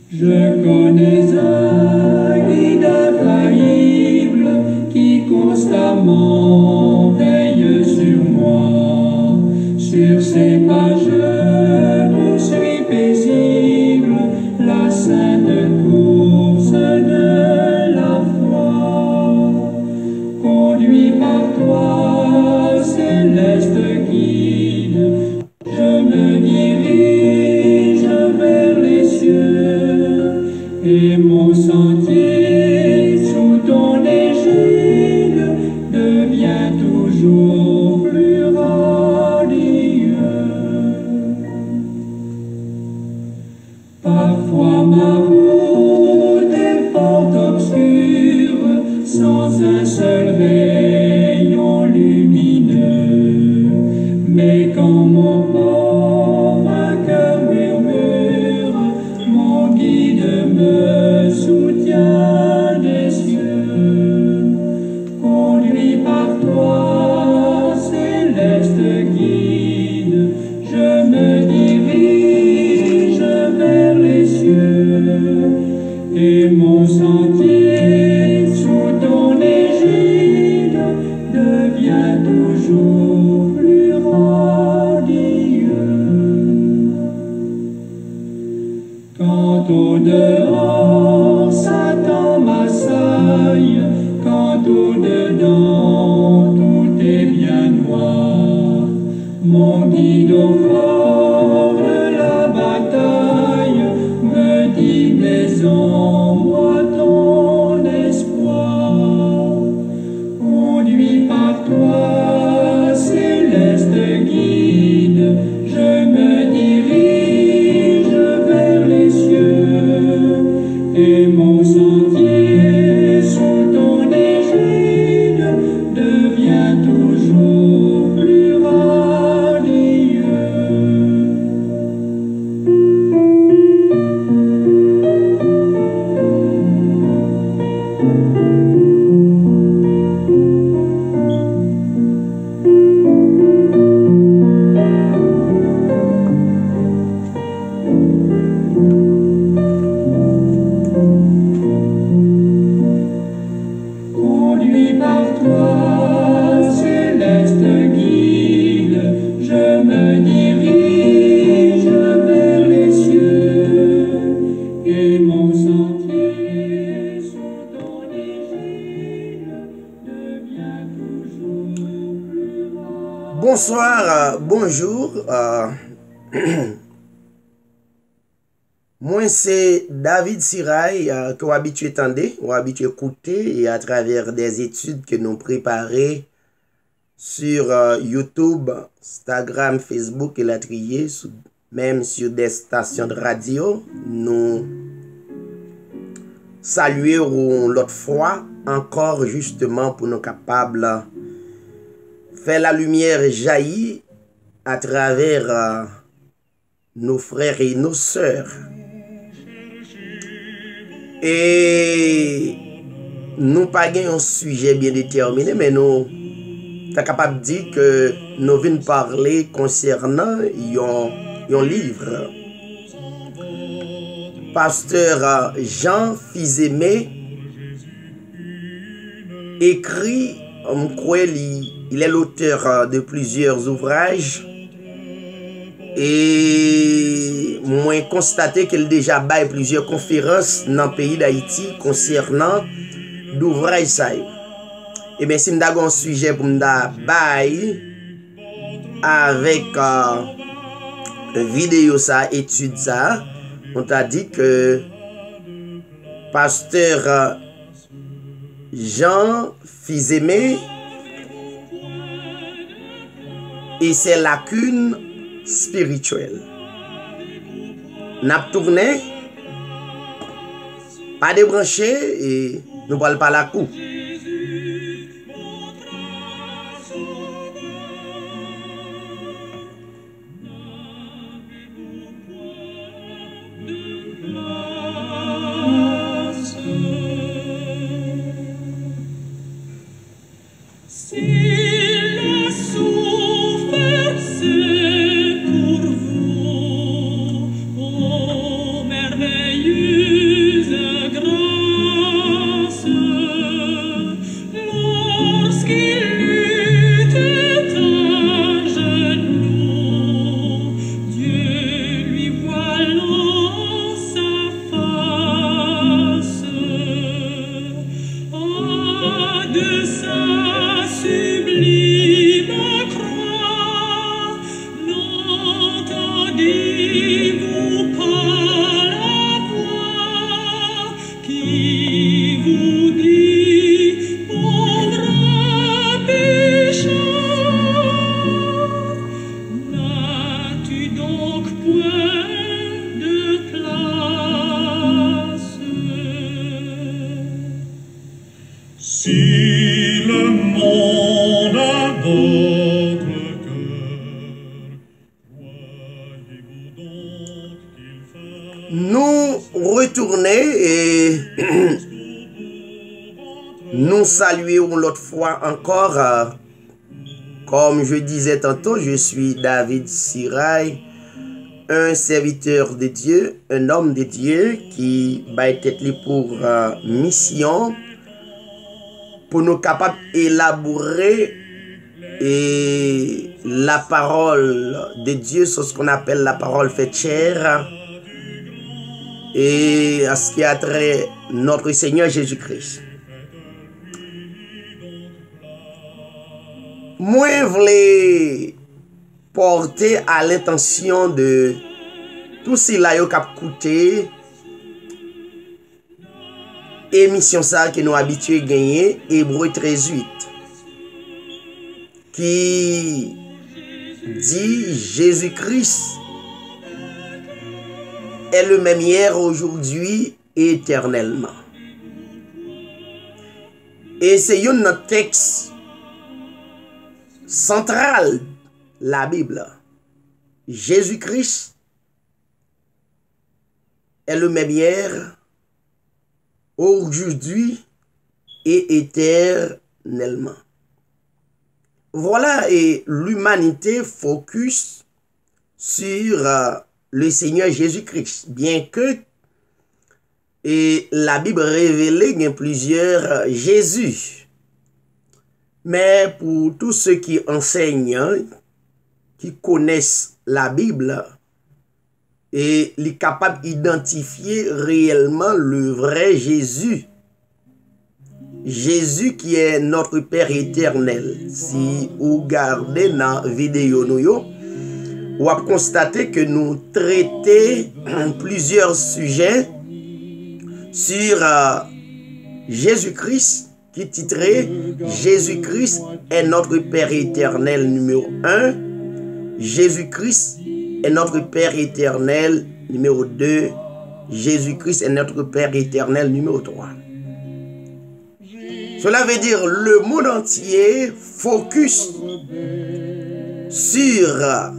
Je connais un guide infaillible qui constamment veille sur moi. Sur ses pas je poursuis paisible la sainte course de la foi. Conduit par toi, céleste guide, je me dirige vers les cieux, et mon sentier sous ton égide devient toujours plus radieux. Parfois ma route est fort obscure, sans un seul rayon lumineux, mais quand mon pauvre cœur murmure, mon guide me soutient des cieux. Conduit par toi, céleste guide, je me dirige vers les cieux, et mon sentier sous ton égide devient toujours plus radieux. Quand au dehors Satan m'assaille, quand au dedans tout est bien noir, mon guide au fort de la bataille me dit: mets en moi ton espoir. Conduit par toi, céleste guide, je me dirige vers les cieux, et mon sentier sous ton égide devient toujours plus radieux. Conduit par toi, céleste guide, je me dirige vers les cieux, et mon sentier sous ton égide devient toujours plus rare. Bonsoir, bonjour. Moi, c'est David Sirail, que vous habituez tendre, ou habitué écouter, et à travers des études que nous préparons sur YouTube, Instagram, Facebook et la trier, même sur des stations de radio, nous saluons l'autre fois encore justement pour nous capables faire la lumière jaillir à travers nos frères et nos sœurs. Et nous pas un sujet bien déterminé, mais nous sommes capables de dire que nous venons parler concernant un livre. Pasteur Jean Fils-Aimé écrit, il est l'auteur de plusieurs ouvrages. Et moi constaté qu'il déjà bail plusieurs conférences dans le pays d'Haïti concernant d'ouvrages ça. Et bien si m'da un sujet pour m'da bail avec vidéo ça, étude ça, on t'a dit que pasteur Jean Fils-Aimé et ses lacunes spirituelles. N'a tourné, pas débranché et nous parlons pas la coup. Si le monde a d'autres cœurs, croyez-vous donc qu'il fasse Nous retourner et nous saluons l'autre fois encore. Comme je disais tantôt, je suis David Sirail, un serviteur de Dieu, un homme de Dieu qui va être pour mission pour nous capables d'élaborer et la parole de Dieu sur ce qu'on appelle la parole faite chair et à ce qui a trait notre Seigneur Jésus-Christ. Moi, je voulais porter à l'intention de tous ceux là qui ont écouté émission ça que nous habitués à gagner, Hébreux 13:8, qui dit Jésus-Christ est le même hier, aujourd'hui et éternellement. Et c'est un texte central la Bible. Jésus-Christ est le même hier, aujourd'hui et éternellement. Voilà, et l'humanité focus sur le Seigneur Jésus-Christ, bien que et la Bible révèle qu'il y a plusieurs Jésus. Mais pour tous ceux qui enseignent, qui connaissent la Bible, et les capables d'identifier réellement le vrai Jésus. Jésus qui est notre Père éternel. Si vous regardez dans la vidéo, vous avez constaté que nous traitons plusieurs sujets sur Jésus-Christ, qui titrait Jésus-Christ est notre Père éternel numéro 1. Jésus-Christ est notre Père éternel numéro 2. Jésus-Christ est notre Père éternel numéro 3. Cela veut dire le monde entier focus sur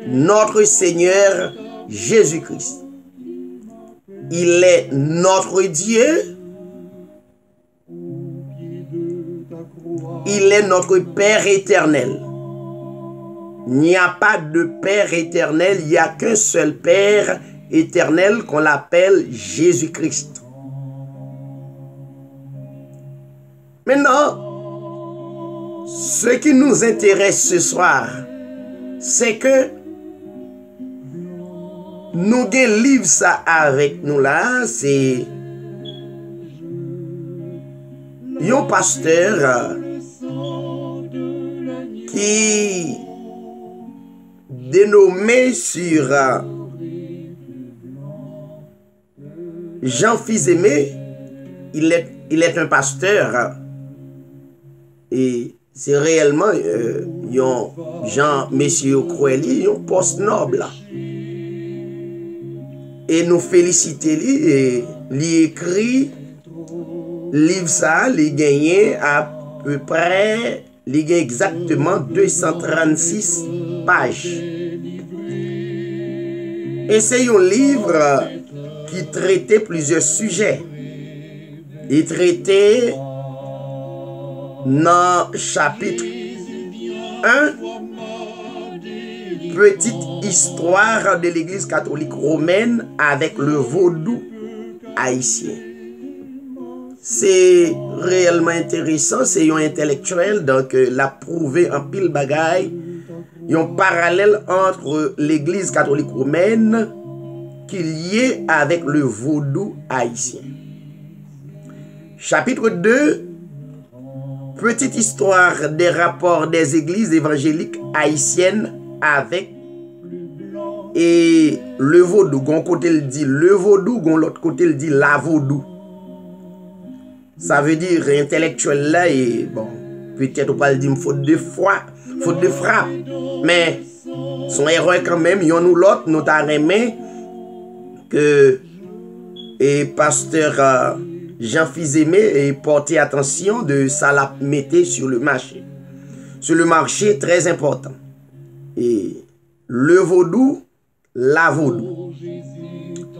notre Seigneur Jésus-Christ. Il est notre Dieu. Il est notre Père éternel. Il n'y a pas de Père éternel, il n'y a qu'un seul Père éternel qu'on l'appelle Jésus-Christ. Maintenant, ce qui nous intéresse ce soir, c'est que nous avons un livre ça avec nous là, c'est un pasteur qui dénommé sur Jean Fils-Aimé. Il est un pasteur et c'est réellement Jean Monsieur Croeli, un poste noble. Et nous félicitons lui et lui écrit livre ça, il gagné à peu près, il gagne exactement 236 pages. Et c'est un livre qui traitait plusieurs sujets. Il traitait dans chapitre 1, petite histoire de l'Église catholique romaine avec le vaudou haïtien. C'est réellement intéressant, c'est un intellectuel, donc l'a prouvé en pile bagaille. Il y a un parallèle entre l'Église catholique romaine qui est liée avec le vaudou haïtien. Chapitre 2, petite histoire des rapports des églises évangéliques haïtiennes avec et le vaudou. Gon côté il dit le vaudou, gon l'autre côté il dit la vaudou. Ça veut dire intellectuel là et bon, peut-être on peut le dire faute de foi, faute de frappe. Mais son erreur quand même, yon ou l'autre, nous t'a remis que et pasteur Jean Fils-Aimé et porter attention de ça la mettre sur le marché. Sur le marché très important. Et le vaudou, la vaudou.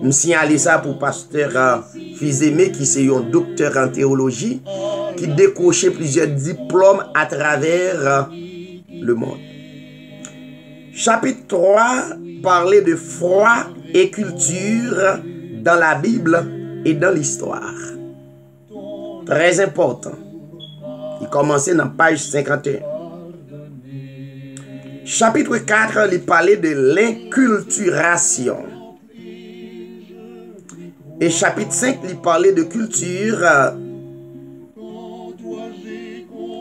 Je signale ça pour pasteur Fils-Aimé qui c'est un docteur en théologie qui décrochait plusieurs diplômes à travers le monde. Chapitre 3 parlait de foi et culture dans la Bible et dans l'histoire. Très important. Il commençait dans page 51. Chapitre 4, il parlait de l'inculturation. Et chapitre 5, il parlait de culture.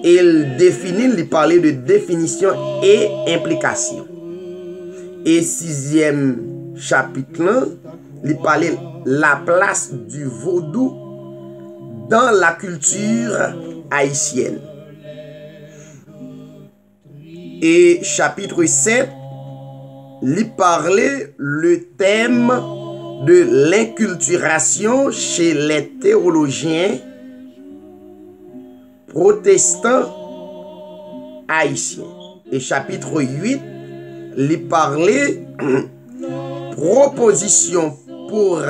Et il parlait de définition et implication. Et sixième chapitre, il parlait de la place du vaudou dans la culture haïtienne. Et chapitre 7, il parlait le thème de l'inculturation chez les théologiens protestants haïtiens. Et chapitre 8, il parlait proposition pour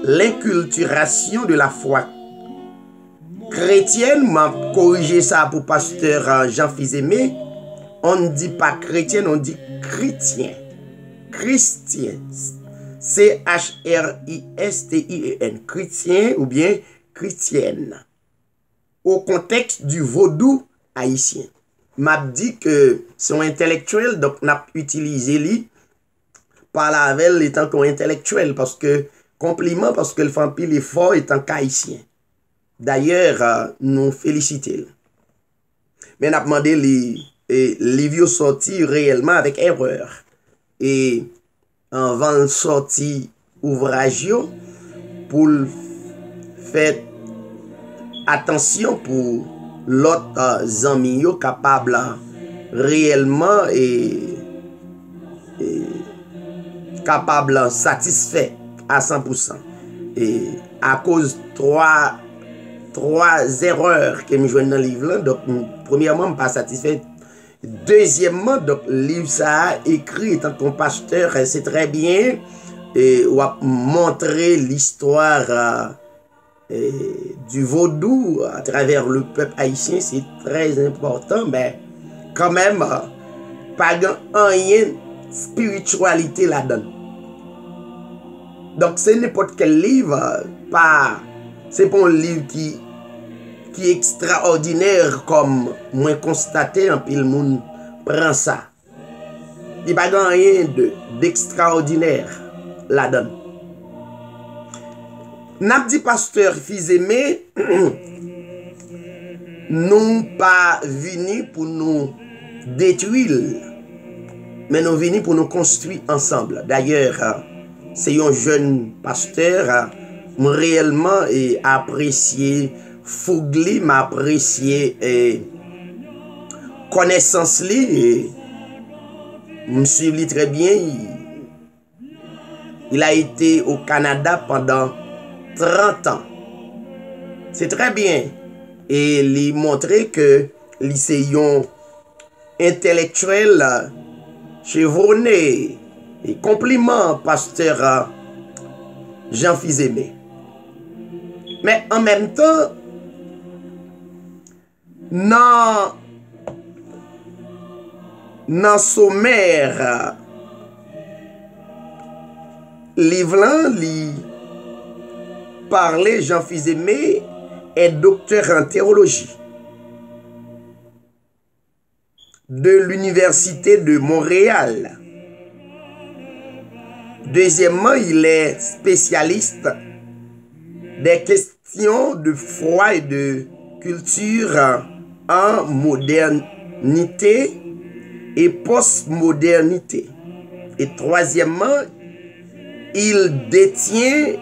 l'inculturation de la foi chrétienne. M'a corrigé ça pour pasteur Jean Fils-Aimé. On ne dit pas chrétienne, on dit chrétien. Christien. C-H-R-I-S-T-I-E-N. Chrétien ou bien chrétienne. Au contexte du vaudou haïtien. M'a dit que son intellectuel, donc n'a utilisé lui par la veille étant qu'on intellectuel parce que compliment parce que le fait un pile effort étant haïtien. D'ailleurs, nous félicitons. Mais n'a demandé les vieux sortis réellement avec erreur. Et avant de sortir ouvrage pour faire attention pour l'autre amis capable réellement et capable satisfait à 100%. Et à cause trois erreurs que je joue dans le livre, donc premièrement, je ne suis pas satisfait. Deuxièmement, donc le livre ça écrit étant ton pasteur, c'est très bien et on va montrer l'histoire du vaudou à travers le peuple haïtien, c'est très important, mais quand même pas rien spiritualité là-dedans. Donc c'est n'importe quel livre, pas c'est pas un livre qui est extraordinaire comme moi constaté en pile monde prend ça. Il n'y a pas rien d'extraordinaire là-dedans. N'a dit pasteur Fils-Aimé, nous pas venus pour nous détruire, mais nous venus pour nous construire ensemble. D'ailleurs, c'est un jeune pasteur réellement et apprécié Fougli m'a apprécié connaissance li me suit très bien. Il a été au Canada pendant 30 ans. C'est très bien. Et il montrait que lycéen intellectuel chevronné et compliment pasteur Jean Fils-Aimé. Mais en même temps, dans sommaire livre li parlait Jean Fils-Aimé est docteur en théologie de l'université de Montréal. Deuxièmement, il est spécialiste des questions de foi et de culture en modernité et postmodernité. Et troisièmement, il détient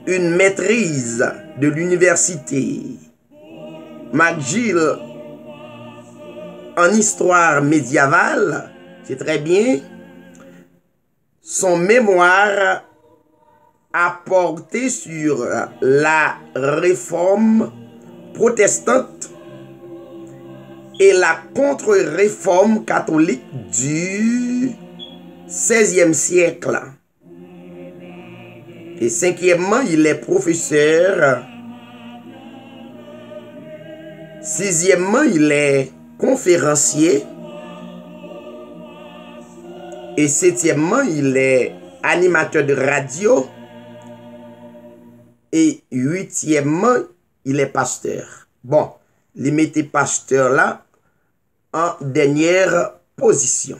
une maîtrise de l'université McGill en histoire médiévale. C'est très bien. Son mémoire a porté sur la réforme protestante et la contre-réforme catholique du XVIe siècle. Et cinquièmement, il est professeur. Sixièmement, il est conférencier. Et septièmement, il est animateur de radio. Et huitièmement, il est pasteur. Bon, il mettait pasteur là en dernière position.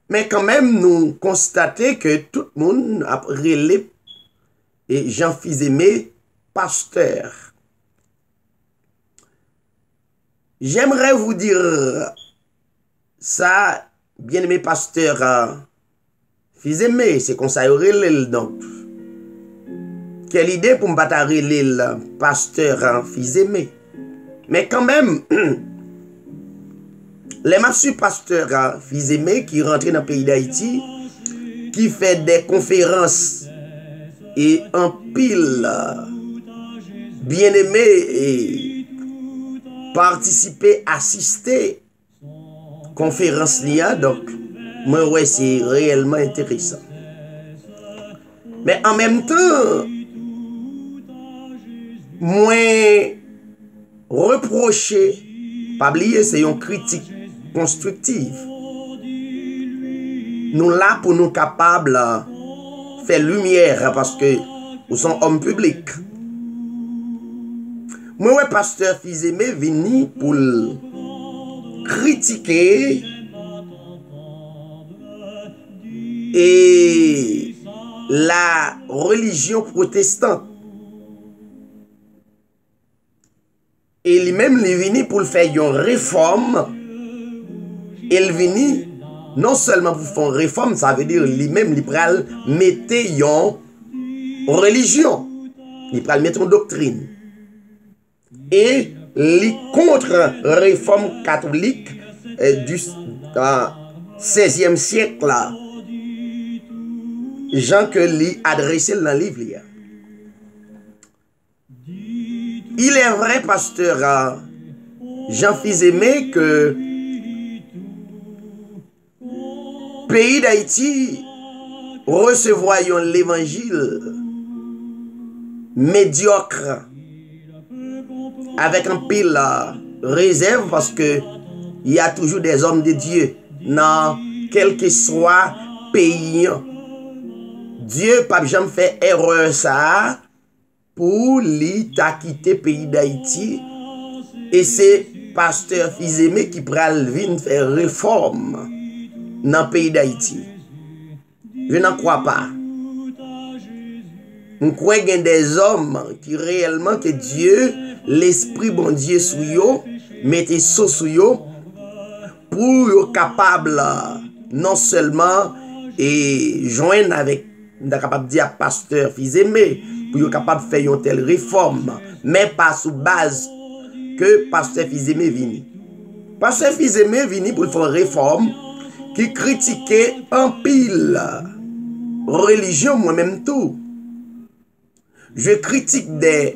Mais quand même, nous constatons que tout le monde a relé et Jean-Fils Aimé pasteur. J'aimerais vous dire ça, bien-aimé pasteur Fils Aimé, c'est comme ça relé donc. Quelle idée pour me battre le pasteur Fils Aimé. Mais quand même, les massifs pasteurs Fils Aimé qui rentrent dans le pays d'Haïti, qui fait des conférences et en pile bien-aimé et participer, assister conférence l'IA, donc moi ouais c'est réellement intéressant. Mais en même temps, moi reprocher, pas oublier c'est une critique constructive. Nous là pour nous capables de faire lumière parce que nous sommes hommes publics. Moi, ouais, pasteur Fils Aimé venu pour critiquer et la religion protestante. Et lui-même, il est venu pour faire une réforme. Il venu non seulement pour faire une réforme, ça veut dire lui-même, il pral mettre une religion. Il pral mettre une doctrine. Et les contre-réforme catholique du XVIe siècle, là, Jean que lui adressé dans le livre. Il est vrai, pasteur Jean-Fils Aimé, que pays d'Haïti recevoyons l'évangile médiocre avec un pile réserve parce que il y a toujours des hommes de Dieu dans quel que soit pays. Dieu pas jamais fait erreur ça pour lui quitter pays d'Haïti et c'est pasteur Fils Aimé qui pral venir faire réforme dans le pays d'Haïti. Je n'en crois pas. Je crois qu'il y a des hommes qui réellement que Dieu, l'esprit bon Dieu sous eux, mettez ça sous eux pour être capable non seulement et joindre avec, capable de dire pasteur Fils Aimé, pour être capable de faire une telle réforme, mais pas sous base que pasteur Fils Aimé vini. Pasteur Fils Aimé vini pour faire une réforme qui critiquait en pile religion, moi-même tout. Je critique des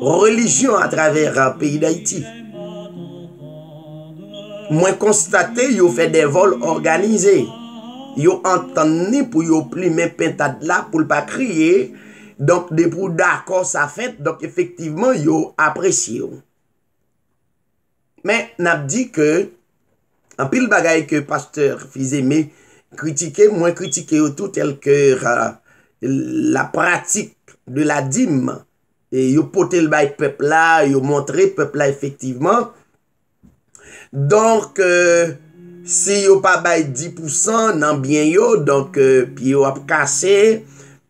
religions à travers le pays d'Haïti. Moi, constaté, ils ont fait des vols organisés. Ils ont entendu pour ils plumer pentade là pour ne pas crier. Donc, des pour d'accord, ça fait. Donc, effectivement, ils ont apprécié. Mais, n'a dit que, en pile bagaille que pasteur Fils Aimé critiquer, moins critiquer tout tel que la pratique de la dîme. Et yo poté le bail peuple là, yo montré peuple là effectivement. Donc, si yo pas bail 10% nan bien yo, donc, puis yo ap cassé,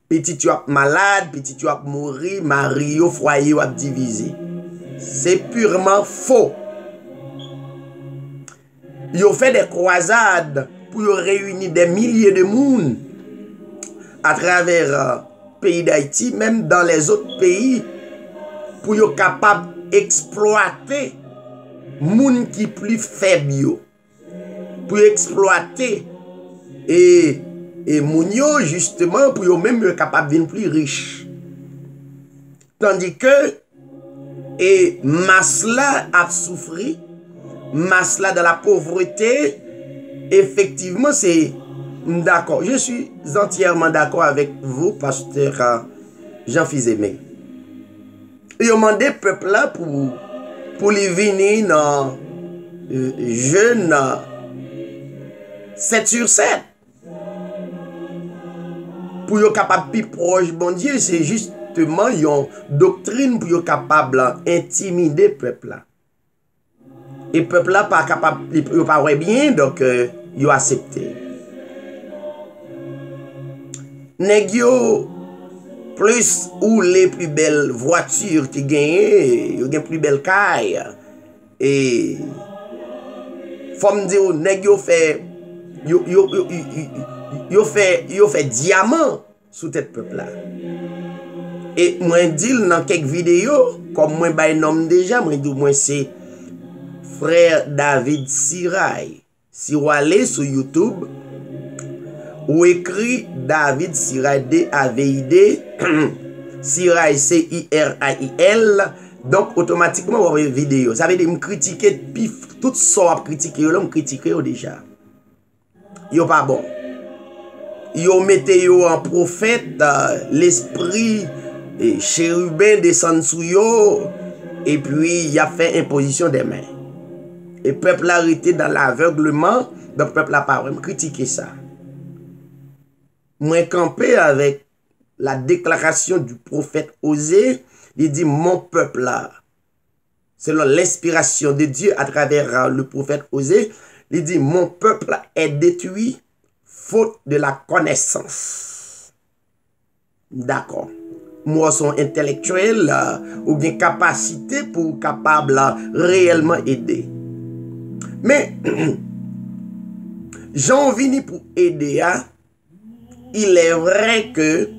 petit yo ap malade, petit yo ap mouri, mari yo, foyer yo ap divisé. C'est purement faux. Yo fait des croisades pour réunir des milliers de monde à travers pays d'Haïti, même dans les autres pays, pour être capable d'exploiter moun qui plus faible, pour exploiter et et mounio justement pour eux même capable de plus riche. Tandis que et Masla a souffert, Masla dans la pauvreté, effectivement c'est d'accord. Je suis entièrement d'accord avec vous, pasteur Jean-Fils Aimé. Ils ont demandé peuple là pour les venir dans jeune 7 sur 7. Pour être capable de proche bon Dieu, c'est justement une doctrine pour être capable d'intimider le peuple là. Et le peuple là pas capable, il pas bien, donc il a accepté. Nèg yo plus ou les plus belles voitures qui gagnent, yo gen plus belle caille. Et faut me dire nèg yo fait yo fait diamant sous tête peuple là. Et moi dis dans quelques vidéos comme moi bay nom déjà, moi dis moi c'est frère David Siray. Si vous allez sur YouTube ou écrit David Siray D-A-V-I-D Siray C-I-R-A-I-L, donc automatiquement vous avez une vidéo. Ça veut dire me critiquer pif tout ça à critiquer là, me critiquer déjà. Yo pas bon. Yo mettez yo en prophète, l'esprit chérubin descend sous yo et puis il a fait imposition des mains. Et peuple a arrêté dans l'aveuglement, donc peuple a pas vraiment critiqué ça. Moi campé avec la déclaration du prophète Osée, il dit mon peuple là, selon l'inspiration de Dieu à travers le prophète Osée, il dit mon peuple est détruit faute de la connaissance. D'accord. Moi son intellectuel ou bien capacité pour capable réellement aider. Mais j'en vini pour aider à. Il est vrai que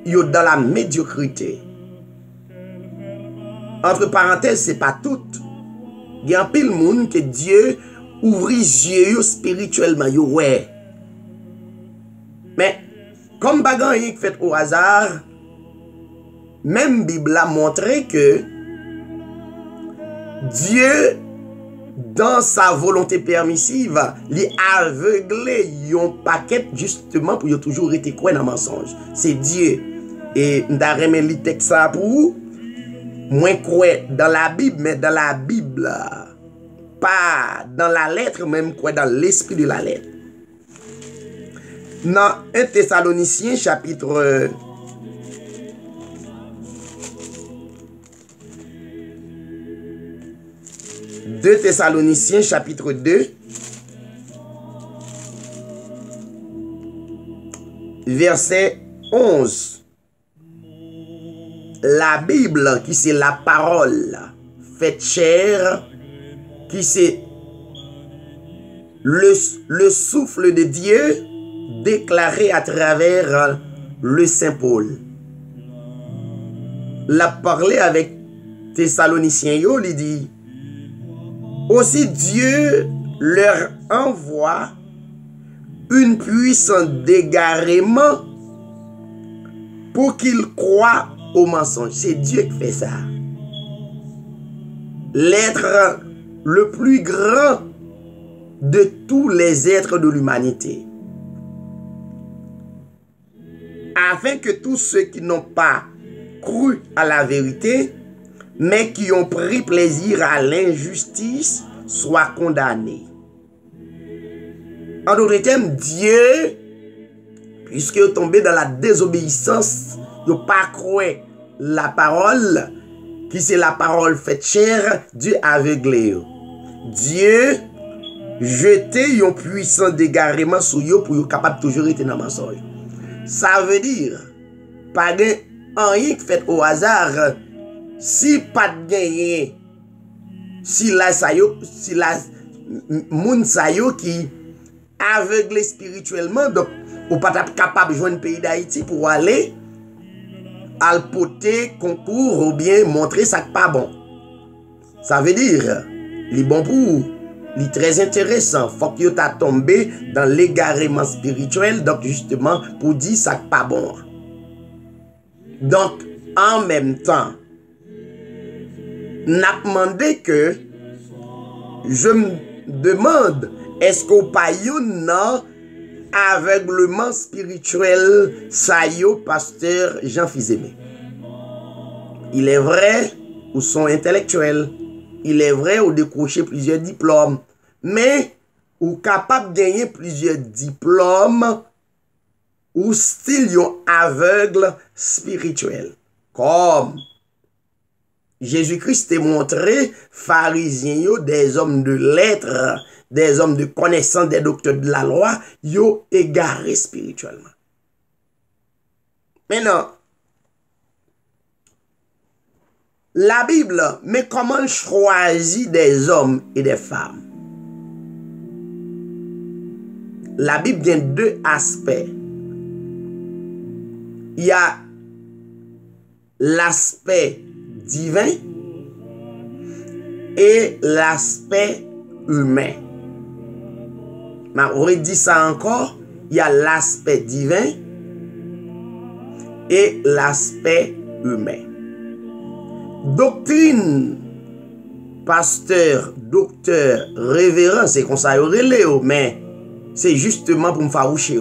yo dans la médiocrité. Entre parenthèses, c'est pas tout. Il y a un pile monde que Dieu ouvre les yeux spirituellement, yo ouais. Mais comme bagay qui fait au hasard, même Bible a montré que Dieu dans sa volonté permissive, il aveuglé un paquet justement pour toujours été quoi dans mensonge. C'est Dieu. Et m'dareme li texte ça pour moins quoi dans la Bible, mais dans la Bible, pas dans la lettre, même quoi dans l'esprit de la lettre. Dans 1 Thessaloniciens chapitre 2 Thessaloniciens chapitre 2 verset 11. La Bible qui c'est la parole faite chair, qui c'est le souffle de Dieu déclaré à travers le Saint Paul. L'a parlé avec Thessaloniciens, il dit aussi Dieu leur envoie une puissance d'égarement pour qu'ils croient au mensonge. C'est Dieu qui fait ça. L'être le plus grand de tous les êtres de l'humanité. Afin que tous ceux qui n'ont pas cru à la vérité, mais qui ont pris plaisir à l'injustice, soient condamnés. En d'autres termes, Dieu, puisque est tombé dans la désobéissance, il n'a pas cru la parole, qui c'est la parole faite chair, Dieu aveuglé. Dieu jeté un puissant d'égarement sur eux pour être capable de toujours être dans le mensonge. Ça veut dire, pas de rien qui fait au hasard. Si pas de gagné, si la moun sayo qui aveugle spirituellement, donc ou pas capable de joindre le pays d'Haïti pour aller al poter concours ou bien montrer ça pas bon. Ça veut dire, il est bon pour est très intéressant. Faut que tu as tombé dans l'égarement spirituel, donc justement pour dire ça pas bon. Donc, en même temps, n'a demandé que je me demande, est-ce qu'au payon non aveuglement spirituel ça yo pasteur Jean Fils-Aimé? Il est vrai ou sont intellectuels, il est vrai ou décrocher plusieurs diplômes, mais ou capable de gagner plusieurs diplômes ou style yon aveugle spirituel. Comme Jésus-Christ est montré, pharisiens yo, des hommes de lettres, des hommes de connaissance, des docteurs de la loi, yo égarés spirituellement. Maintenant, la Bible, mais comment choisit des hommes et des femmes? La Bible a deux aspects. Il y a l'aspect divin et l'aspect humain. On redit ça encore. Il y a l'aspect divin et l'aspect humain. Doctrine, pasteur, docteur, révérend, c'est comme ça, mais c'est justement pour me faroucher.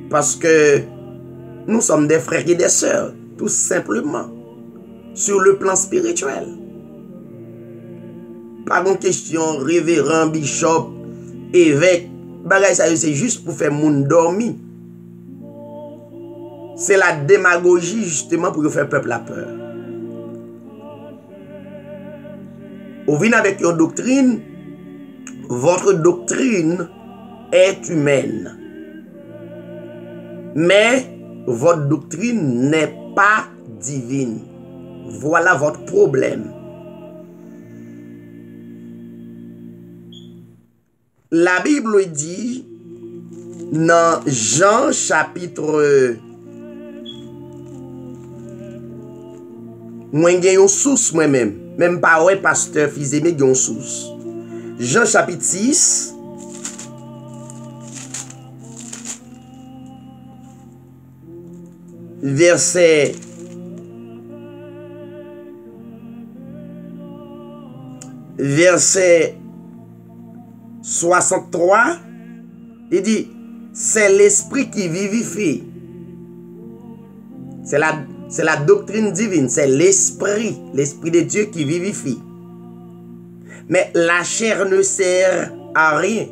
Parce que nous sommes des frères et des sœurs, tout simplement, sur le plan spirituel. Pas une question révérend, bishop, évêque, bagay ça c'est juste pour faire moun dormi. C'est la démagogie justement pour faire peuple la peur. Vous venez avec une doctrine, votre doctrine est humaine. Mais votre doctrine n'est pas divine. Voilà votre problème. La Bible dit dans Jean chapitre moi j'ai une source moi-même, même pas ouais pasteur Fils-Aimé j'ai une source. Jean chapitre 6 verset 63, il dit, c'est l'esprit qui vivifie. C'est la doctrine divine, c'est l'esprit de Dieu qui vivifie. Mais la chair ne sert à rien.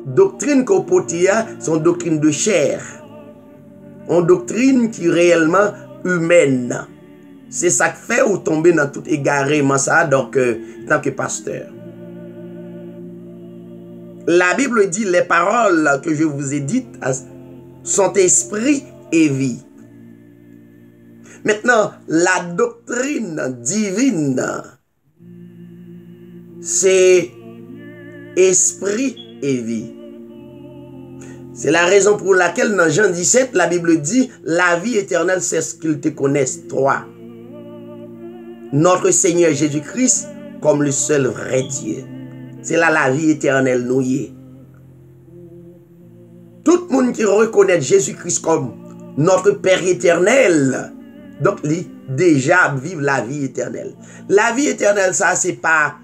Doctrine qu'opotia, c'est une doctrine de chair. Une doctrine qui est réellement humaine. C'est ça qui fait ou tomber dans tout égarément ça, donc, tant que pasteur. La Bible dit, les paroles que je vous ai dites sont esprit et vie. Maintenant, la doctrine divine, c'est esprit et vie. C'est la raison pour laquelle dans Jean 17, la Bible dit, la vie éternelle, c'est ce qu'ils te connaissent, toi. Notre Seigneur Jésus-Christ comme le seul vrai Dieu. C'est là la vie éternelle nouée. Tout le monde qui reconnaît Jésus-Christ comme notre Père éternel, donc il déjà vivre la vie éternelle. La vie éternelle, ça, c'est pas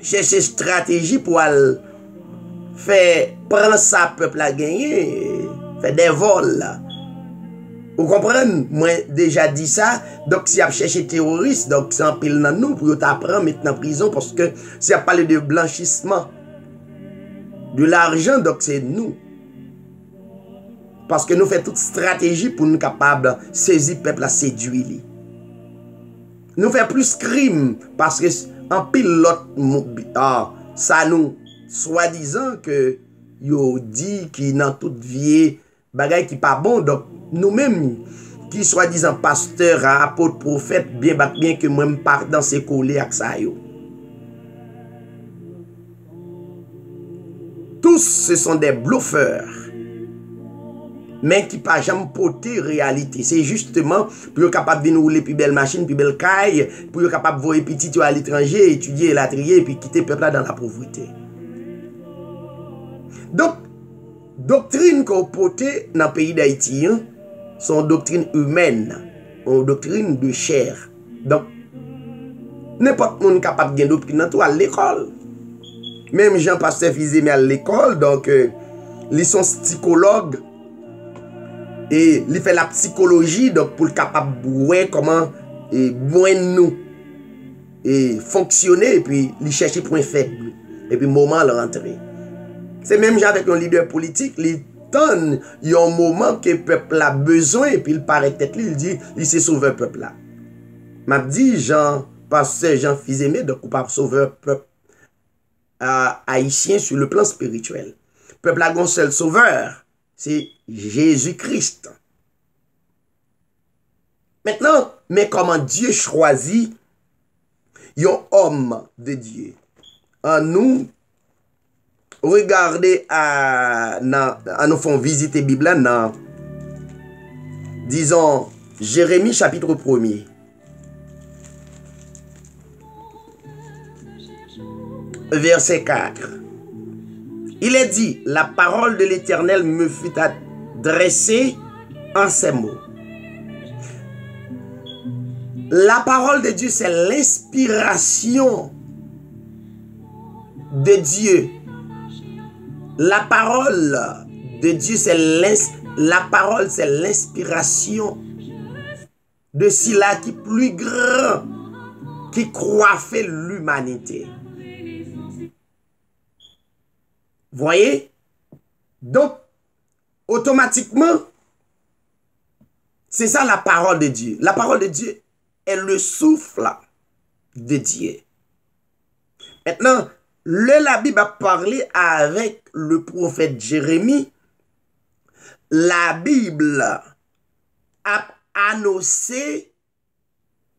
chercher stratégie pour faire prendre sa peuple à gagner, faire des vols. Vous comprenez? Moi, déjà dit ça. Donc, si vous cherché terroriste, donc c'est un pile dans nous pour t'apprendre maintenant en prison parce que si vous parlé de blanchissement de l'argent, donc c'est nous. Parce que nous faisons toute stratégie pour nous capables de saisir le peuple à séduire. Nous faisons plus crime parce que en pile l'autre, ça nous, soi-disant que yo dit qui dans toute vie bagay qui pas bon, donc nous-mêmes qui soi-disant pasteur, apôtre, prophète, bien que moi-même part dans ces collés avec ça yo. Tous ce sont des bluffeurs. mais qui pas jamais porter réalité. C'est justement pour être capable de rouler plus belle machine, plus belle caille, pour être capable de voir petit à l'étranger, étudier la trier, et puis quitter le peuple là dans la pauvreté. Donc, doctrine qu'on porte dans le pays d'Haïti, sont doctrines humaines, une doctrine de chair. Donc, n'importe qui est capable de doctrine dans tout à l'école. Même Jean-Pasteur Fils-Aimé à l'école, donc, ils sont psychologues et ils font la psychologie donc pour capable de voir comment nous et fonctionner et puis ils chercher point faible et puis moment de rentrer. C'est même genre avec un leader politique, il donne un moment que le peuple a besoin et puis il paraît tête il dit il s'est sauvé le peuple là. M'a dit Jean-Pasteur Jean Fils-Aimé donc ou pas sauver le peuple haïtien sur le plan spirituel. Le peuple a un seul sauveur, c'est Jésus-Christ. Maintenant, mais comment Dieu choisit un homme de Dieu? En nous, regardez à nous font visiter la Bible dans, disons, Jérémie chapitre 1er. Verset 4. Il est dit, la parole de l'Éternel me fut adressée en ces mots. La parole de Dieu, c'est l'inspiration de Dieu. La parole de Dieu, c'est l'inspiration de celui qui est plus grand, qui coiffe l'humanité. Voyez? Donc, automatiquement, c'est ça la parole de Dieu. La parole de Dieu est le souffle de Dieu. Maintenant, la Bible a parlé avec le prophète Jérémie. La Bible a annoncé,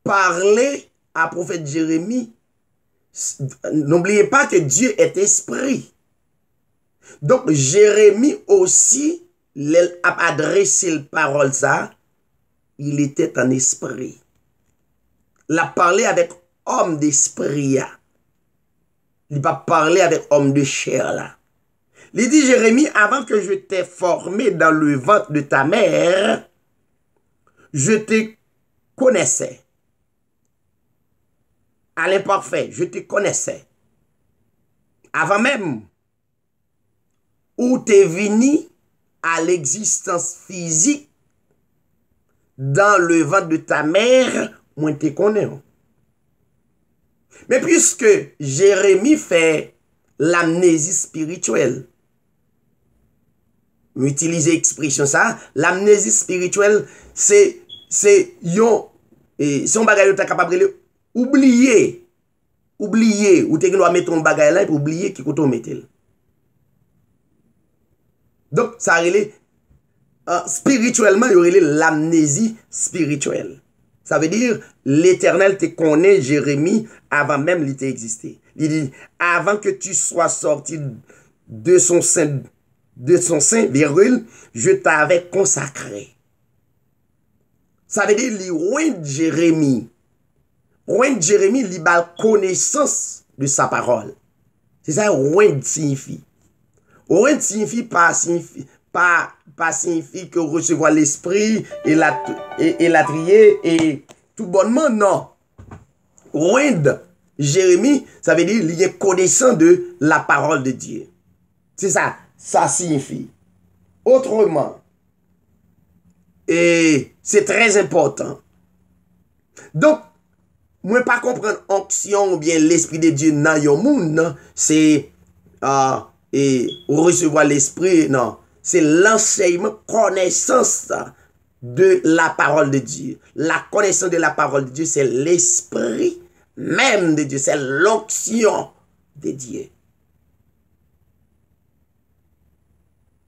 parlé à prophète Jérémie. N'oubliez pas que Dieu est esprit. Donc, Jérémie aussi, il a adressé la parole ça, il était en esprit. Il a parlé avec homme d'esprit. Il va parler avec homme de chair là. Il dit Jérémie, avant que je t'ai formé dans le ventre de ta mère, je te connaissais. À l'imparfait, je te connaissais. Avant même où tu es venu à l'existence physique dans le ventre de ta mère, moi te connais. Mais puisque Jérémie fait l'amnésie spirituelle, utiliser l'expression ça, l'amnésie spirituelle, c'est yon, si on bagaille est capable de oublier, ou tu dois mettre ton bagaille là et oublier qui qu'on mette. Donc, ça relève spirituellement, il y aurait l'amnésie spirituelle. Ça veut dire, l'Éternel te connaît, Jérémie, avant même qu'il t'ait existé. Il dit, avant que tu sois sorti de son sein, virgule, je t'avais consacré. Ça veut dire, loin de Jérémie, il a connaissance de sa parole. C'est ça, loin signifie. Loin signifie pas signifie que recevoir l'esprit et la trier et tout bonnement, non. Loin Jérémie, ça veut dire il est connaissant de la parole de Dieu. C'est ça, ça signifie. Autrement, et c'est très important. Donc, moi pas comprendre onction ou bien l'esprit de Dieu dans yon monde, c'est et recevoir l'esprit, non. C'est l'enseignement, connaissance de la parole de Dieu. La connaissance de la parole de Dieu, c'est l'esprit même de Dieu. C'est l'onction de Dieu.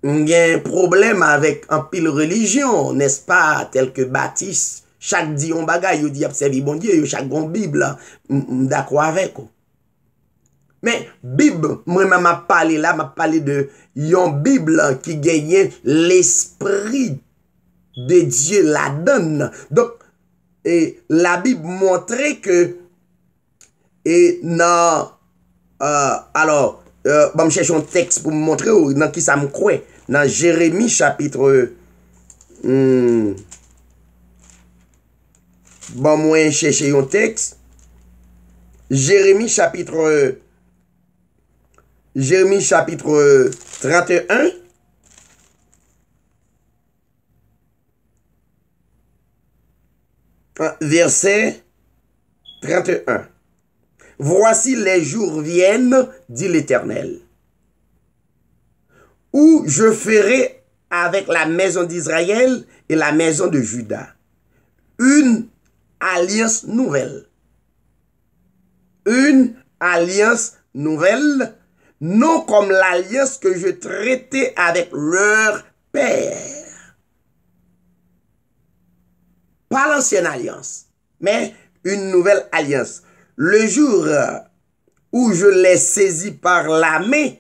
Il y a un problème avec un pile religion, n'est-ce pas, tel que Baptiste. Chaque dit on bagaille, il dit observer bon Dieu, chaque bon Bible, d'accord avec. Mais Bible, moi-même m'a parlé là, m'a parlé de yon Bible qui gagne l'esprit de Dieu la donne. Donc, et la Bible montrait que, et non, alors, bon, je cherche un texte pour me montrer dans qui ça me croit. Dans Jérémie chapitre, bon, moi, chercher un texte. Jérémie chapitre 31. Verset 31. Voici les jours viennent, dit l'Éternel, où je ferai avec la maison d'Israël et la maison de Juda une alliance nouvelle. Une alliance nouvelle, non comme l'alliance que je traitais avec leur père. Pas l'ancienne alliance, mais une nouvelle alliance. Le jour où je les saisis par la main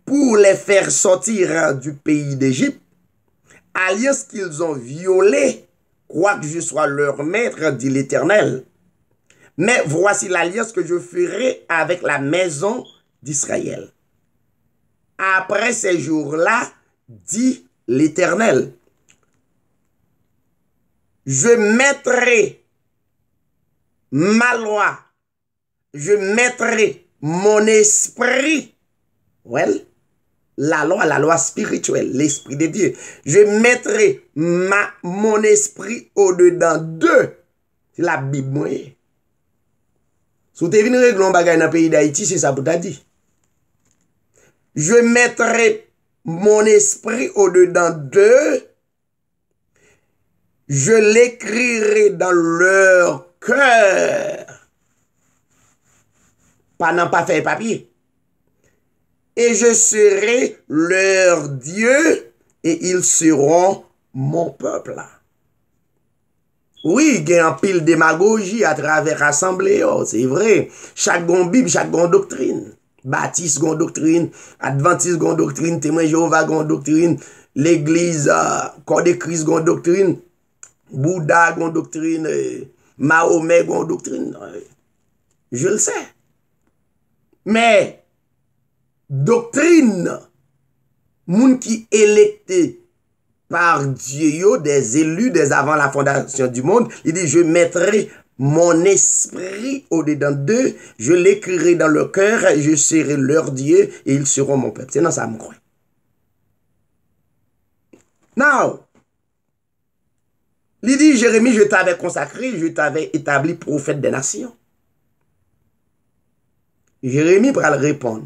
pour les faire sortir du pays d'Égypte, alliance qu'ils ont violée, quoique je sois leur maître, dit l'Éternel. Mais voici l'alliance que je ferai avec la maison d'Israël. Après ces jours-là, dit l'Éternel, je mettrai ma loi, je mettrai mon esprit, well, la loi spirituelle, l'esprit de Dieu, je mettrai mon esprit au-dedans d'eux. C'est la Bible, moi. Si tu es venu régler un bagage dans le pays d'Haïti, c'est ça pour t'a dit. Je mettrai mon esprit au-dedans d'eux. Je l'écrirai dans leur cœur. Pas fait papier. Et je serai leur Dieu et ils seront mon peuple. Oui, il y a un pile démagogie à travers l'Assemblée, c'est vrai. Chaque gon Bible, chaque gon doctrine. Baptiste gon doctrine, Adventiste gon doctrine, Témoin Jéhovah gon doctrine, l'Église, Corps de Christ gon doctrine, Bouddha gon doctrine, Mahomet gon doctrine. Je le sais. Mais, doctrine, moun qui électé par Dieu, des élus, des avant la fondation du monde, il dit, je mettrai mon esprit au-dedans d'eux, je l'écrirai dans leur cœur, je serai leur Dieu, et ils seront mon peuple. C'est dans ça, me croit. Now, il dit, Jérémie, je t'avais consacré, je t'avais établi prophète des nations. Jérémie va le répondre.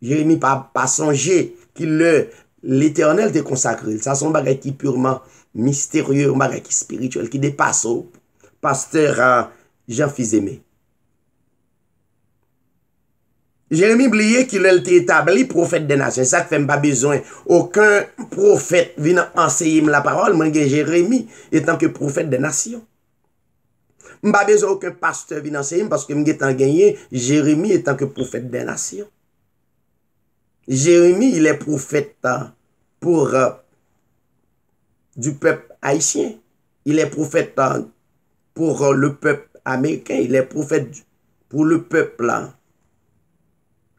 Jérémie pas songer qu'il l'Éternel te consacré. Ça c'est un bagage qui purement mystérieux, un bagage qui spirituel, qui dépasse au pasteur Jean-Fils Aimé. Jérémie oublié qu'il a été établi prophète des nations. Ça fait pas besoin aucun prophète vient enseigner la parole. Moi Jérémie étant que prophète des nations. Pas besoin aucun pasteur vient enseigner parce que m'étant gagné Jérémie étant que prophète des nations. Jérémie, il est prophète pour du peuple haïtien. Il est prophète pour le peuple américain. Il est prophète pour le peuple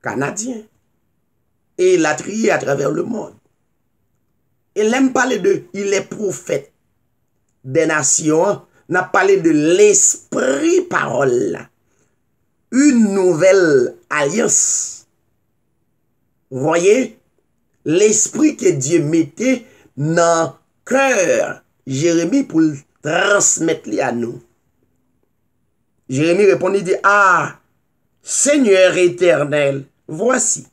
canadien. Et il a trié à travers le monde. Il aime parler de, il est prophète des nations. On a parlé de l'esprit parole. Une nouvelle alliance. Vous voyez, l'esprit que Dieu mettait dans le cœur Jérémie pour le transmettre à nous. Jérémie répondit, dit, ah, Seigneur éternel, voici.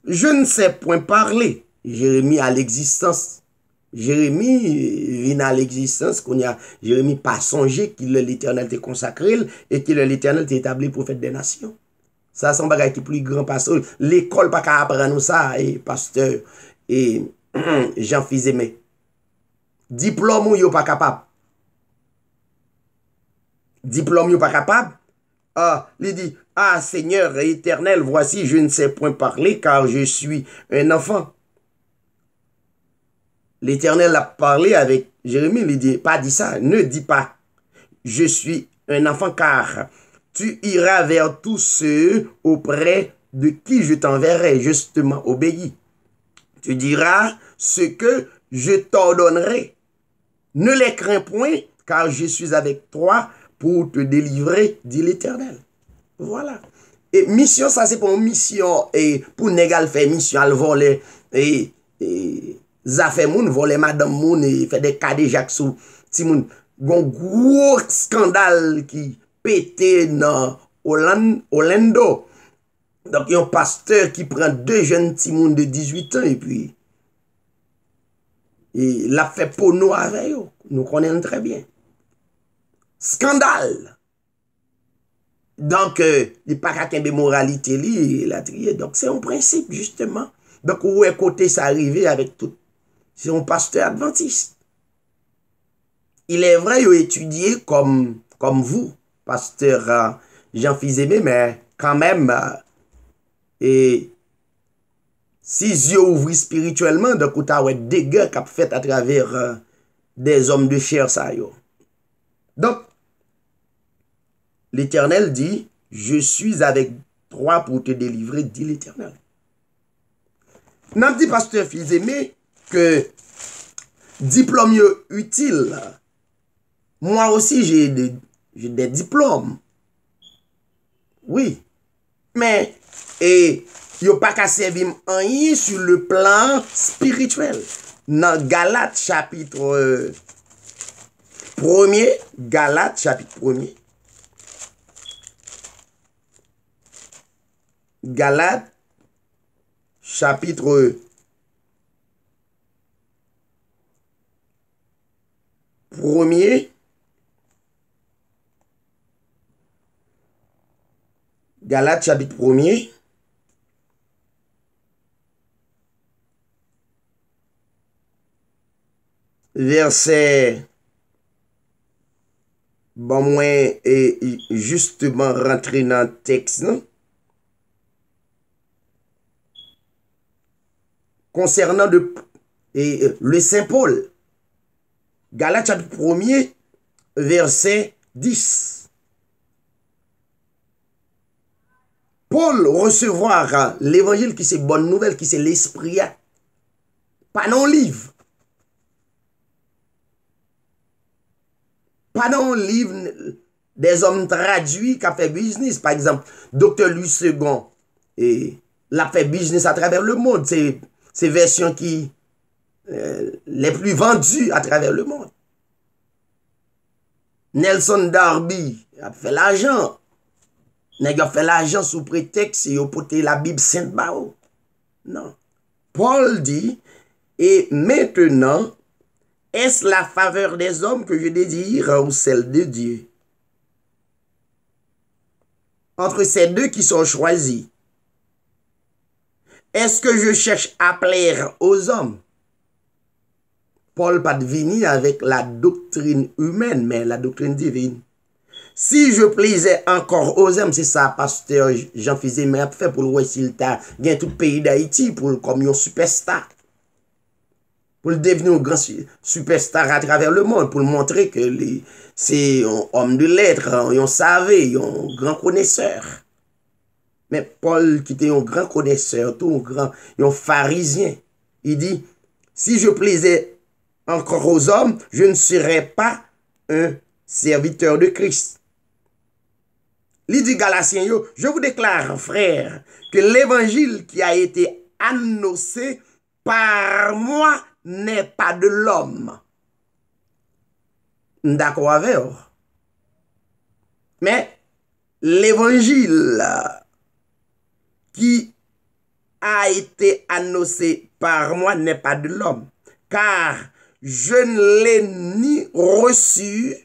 Je ne sais point parler. Jérémie à l'existence. Jérémie vient à l'existence, qu'on y a Jérémie pas songé qu'il l'Éternel t'est consacré et que l'Éternel t'est établi prophète des nations. Ça, c'est un bagage qui est plus grand pasteur. L'école pas qu'à apprendre nous ça, et pasteur, et Jean-Fils Aimé. Diplôme, yo pas capable. Diplôme, yo pas capable. il dit, ah Seigneur éternel, voici, je ne sais point parler car je suis un enfant. L'Éternel a parlé avec Jérémie, il dit, pas dit ça, ne dis pas, je suis un enfant car tu iras vers tous ceux auprès de qui je t'enverrai, justement, obéis. Tu diras ce que je t'ordonnerai. Ne les crains point, car je suis avec toi pour te délivrer, dit l'Éternel. Voilà. Et mission, ça c'est pour une mission, et pour négal faire mission, elle voler, et zafè moun, voler madame moun, et faire des cadets Jacques sous, si moun, gon gros scandale qui pété dans Orlando. Donc, il y a un pasteur qui prend deux jeunes petits moun de 18 ans, et puis, il a fait pour nous avec eux. Nous connaissons très bien. Scandale. Donc, il n'y a pas qu'à de moralité, la trier. Donc, c'est un principe, justement. Donc, où est côté ça arrivé avec tout. C'est un pasteur adventiste. Il est vrai, il a étudié comme vous, pasteur Jean Fils-Aimé, mais quand même, et si yeux ouvrent spirituellement, donc, il y a des dégâts qu'il a fait à travers des hommes de chair, ça yo. Donc, l'Éternel dit, je suis avec toi pour te délivrer, dit l'Éternel. N'a dit pasteur Fils-Aimé que diplôme utile. Moi aussi, j'ai des diplômes. Oui. Mais, et, il n'y a pas qu'à servir rien sur le plan spirituel. Dans Galates chapitre 1er, Galates chapitre 1er, Galates chapitre 1er, Galates chapitre 1er, verset, bon, moi, et justement rentrer dans le texte, non? Concernant le Saint Paul, Galates chapitre 1er, verset 10. Paul recevoir l'évangile qui c'est bonne nouvelle, qui c'est l'esprit, pas dans le livre. Pas dans le livre des hommes traduits qui ont fait business. Par exemple, Dr. Louis II, et l'a fait business à travers le monde. C'est versions qui les plus vendues à travers le monde. Nelson Darby a fait l'argent. Il a fait l'argent sous prétexte et a porté la Bible Sainte Bao. Non. Paul dit, et maintenant, est-ce la faveur des hommes que je désire ou celle de Dieu? Entre ces deux qui sont choisis, est-ce que je cherche à plaire aux hommes? Paul pas venu avec la doctrine humaine, mais la doctrine divine. Si je plaisais encore aux hommes, c'est ça, pasteur Jean Fils-Aimé a fait pour le s'il t'a gagné tout le pays d'Haïti pour comme un superstar. Pour le devenir un grand superstar à travers le monde, pour le montrer que c'est un homme de lettres, un savait, un grand connaisseur. Mais Paul, qui était un grand connaisseur, tout un pharisien, il dit, si je plaisais encore aux hommes, je ne serais pas un serviteur de Christ. Il dit Galatien, je vous déclare, frère, que l'évangile qui a été annoncé par moi n'est pas de l'homme. D'accord avec vous. Mais l'évangile qui a été annoncé par moi n'est pas de l'homme, car je ne l'ai ni reçu,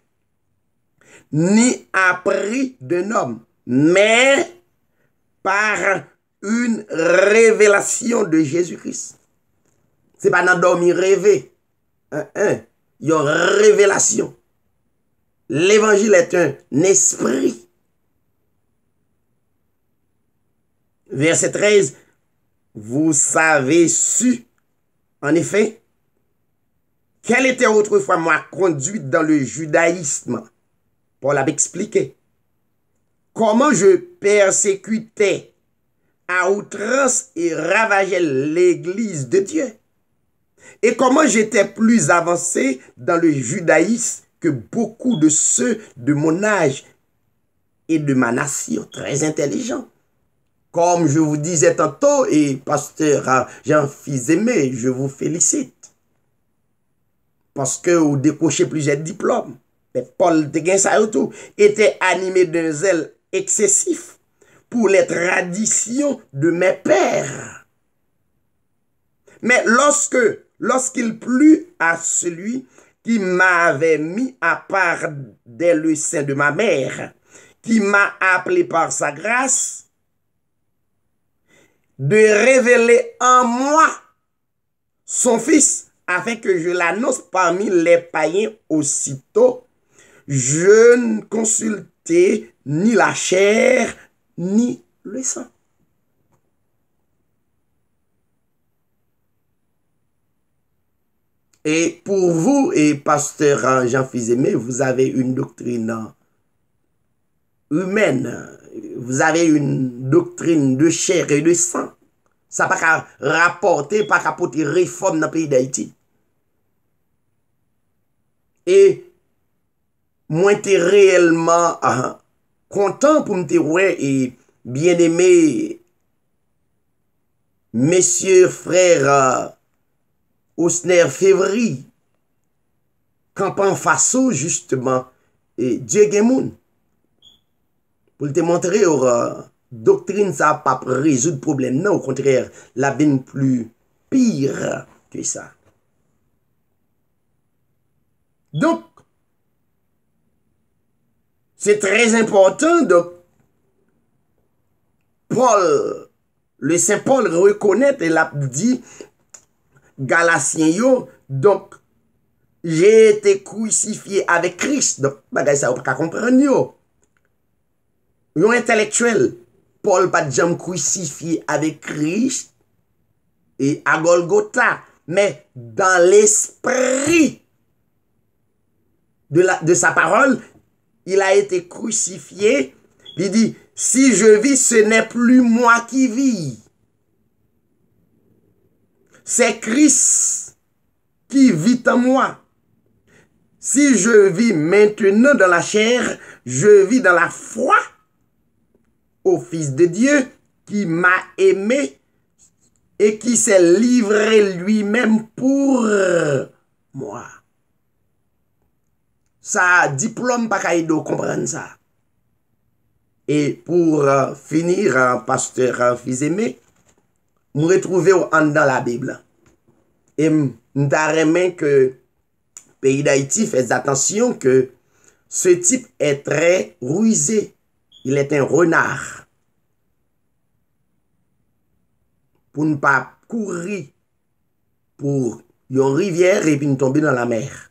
ni appris d'un homme, mais par une révélation de Jésus-Christ. C'est pas dans dormir rêver. Il y a une révélation. L'évangile est un esprit. verset 13, vous savez su, en effet, quelle était autrefois ma conduite dans le judaïsme. Paul a expliqué comment je persécutais à outrance et ravageais l'église de Dieu. Et comment j'étais plus avancé dans le judaïsme que beaucoup de ceux de mon âge et de ma nation, très intelligents. Comme je vous disais tantôt, et pasteur Jean-Fils Aimé, je vous félicite. Parce que vous décrochez plusieurs diplômes. Mais Paul était animé d'un zèle excessif pour les traditions de mes pères. Mais lorsqu'il plut à celui qui m'avait mis à part dès le sein de ma mère, qui m'a appelé par sa grâce, de révéler en moi son Fils, afin que je l'annonce parmi les païens aussitôt, je ne consultais ni la chair, ni le sang. Et pour vous, et pasteur Jean-Fils Aimé, vous avez une doctrine humaine, vous avez une doctrine de chair et de sang. Ça n'a pas qu'à rapporter, pas qu'à apporter réforme dans le pays d'Haïti. Et moi, j'étais réellement content pour me dire, ouais, et bien aimé, messieurs, frères, Osner Février, campant façon, justement, et Dieu Gemoun. Pour te montrer, doctrine, ça n'a pas résoudre le problème. Non, au contraire, la vie plus pire que ça. Donc, c'est très important. Donc, Paul, le Saint Paul reconnaît et l'a dit, Galatiens, yo, donc, j'ai été crucifié avec Christ. Donc, bagay ça, vous pas comprendre, yo. Yon intellectuel, Paul pas jamais crucifié avec Christ et à Golgotha, mais dans l'esprit de sa parole, il a été crucifié. Il dit, si je vis, ce n'est plus moi qui vis. C'est Christ qui vit en moi. Si je vis maintenant dans la chair, je vis dans la foi au Fils de Dieu qui m'a aimé et qui s'est livré lui-même pour moi. Ça, diplôme, pas qu'à comprendre ça. Et pour finir, pasteur Fils Aimé, nous retrouvons dans la Bible. Et nous avons que pays d'Haïti fait attention que ce type est très rusé. Il est un renard. Pour ne pas courir pour une rivière et puis nous tomber dans la mer.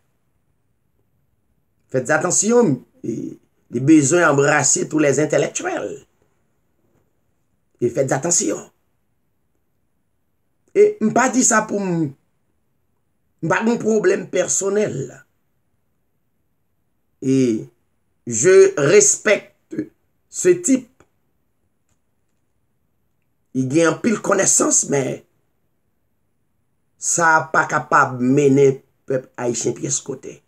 Faites attention, les besoins d'embrasser tous les intellectuels. Et faites attention. Et je ne pas dit ça pour pas mon problème personnel. Et je respecte ce type. Il y a un pile connaissance, mais ça n'a pas capable de mener le peuple haïtien pied ce côté.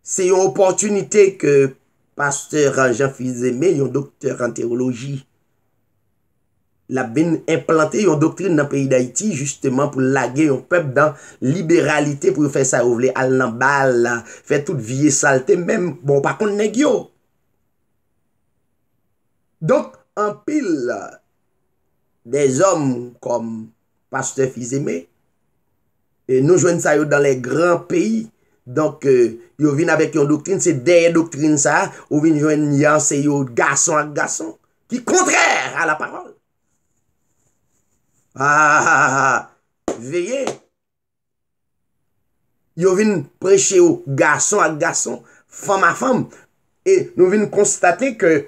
C'est une opportunité que pasteur Jean-Fils Aimé, un docteur en théologie, l'a bien implanté une doctrine dans le pays d'Haïti, justement pour laguer un peuple dans libéralité, pour faire ça, vous voulez aller dans balle, faire toute vie saleté, même, bon, par contre, négio. Donc, en pile, des hommes comme pasteur Fils Aimé, et nous joignons ça dans les grands pays. Donc, ils viennent avec une doctrine, c'est des doctrines ça, ou viennent joindre c'est garçon à garçon, qui est contraire à la parole. Veillez. Ils viennent prêcher au garçon à garçon, femme à femme. Et nous venons constater que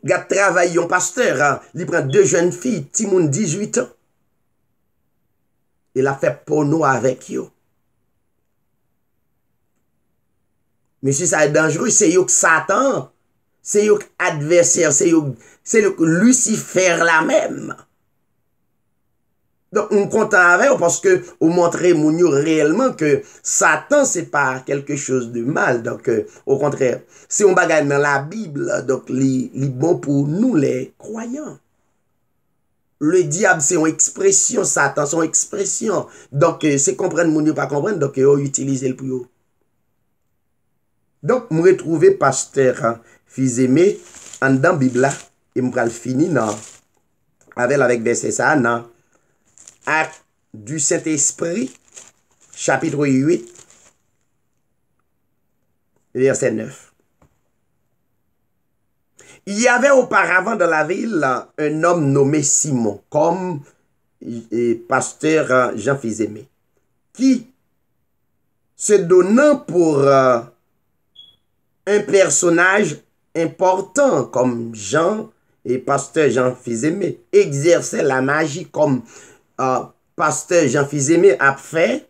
Gars travaille un pasteur, hein, il prend deux jeunes filles, Timoun 18 ans. Il a fait porno avec eux. Mais si ça est dangereux, c'est eux que Satan, c'est eux adversaire, c'est Lucifer la même. Donc, on compte avec parce que on montrer réellement que Satan, c'est pas quelque chose de mal. Donc, au contraire, si on bagaille dans la Bible, donc, les bon pour nous, les croyants. Le diable, c'est une expression, Satan, c'est une expression. Donc, c'est comprendre, mon Dieu, pas comprendre, donc, on utilise le pour eux. Donc, je retrouve pasteur hein, fils aimé en dans la Bible, et je vais finir avec verset ça, non? Acte du Saint-Esprit, chapitre 8, verset 9. Il y avait auparavant dans la ville un homme nommé Simon, comme pasteur Jean fils aimé, qui, se donnant pour un personnage important comme Jean et pasteur Jean fils aimé, exerçait la magie comme pasteur Jean fils aimé a fait,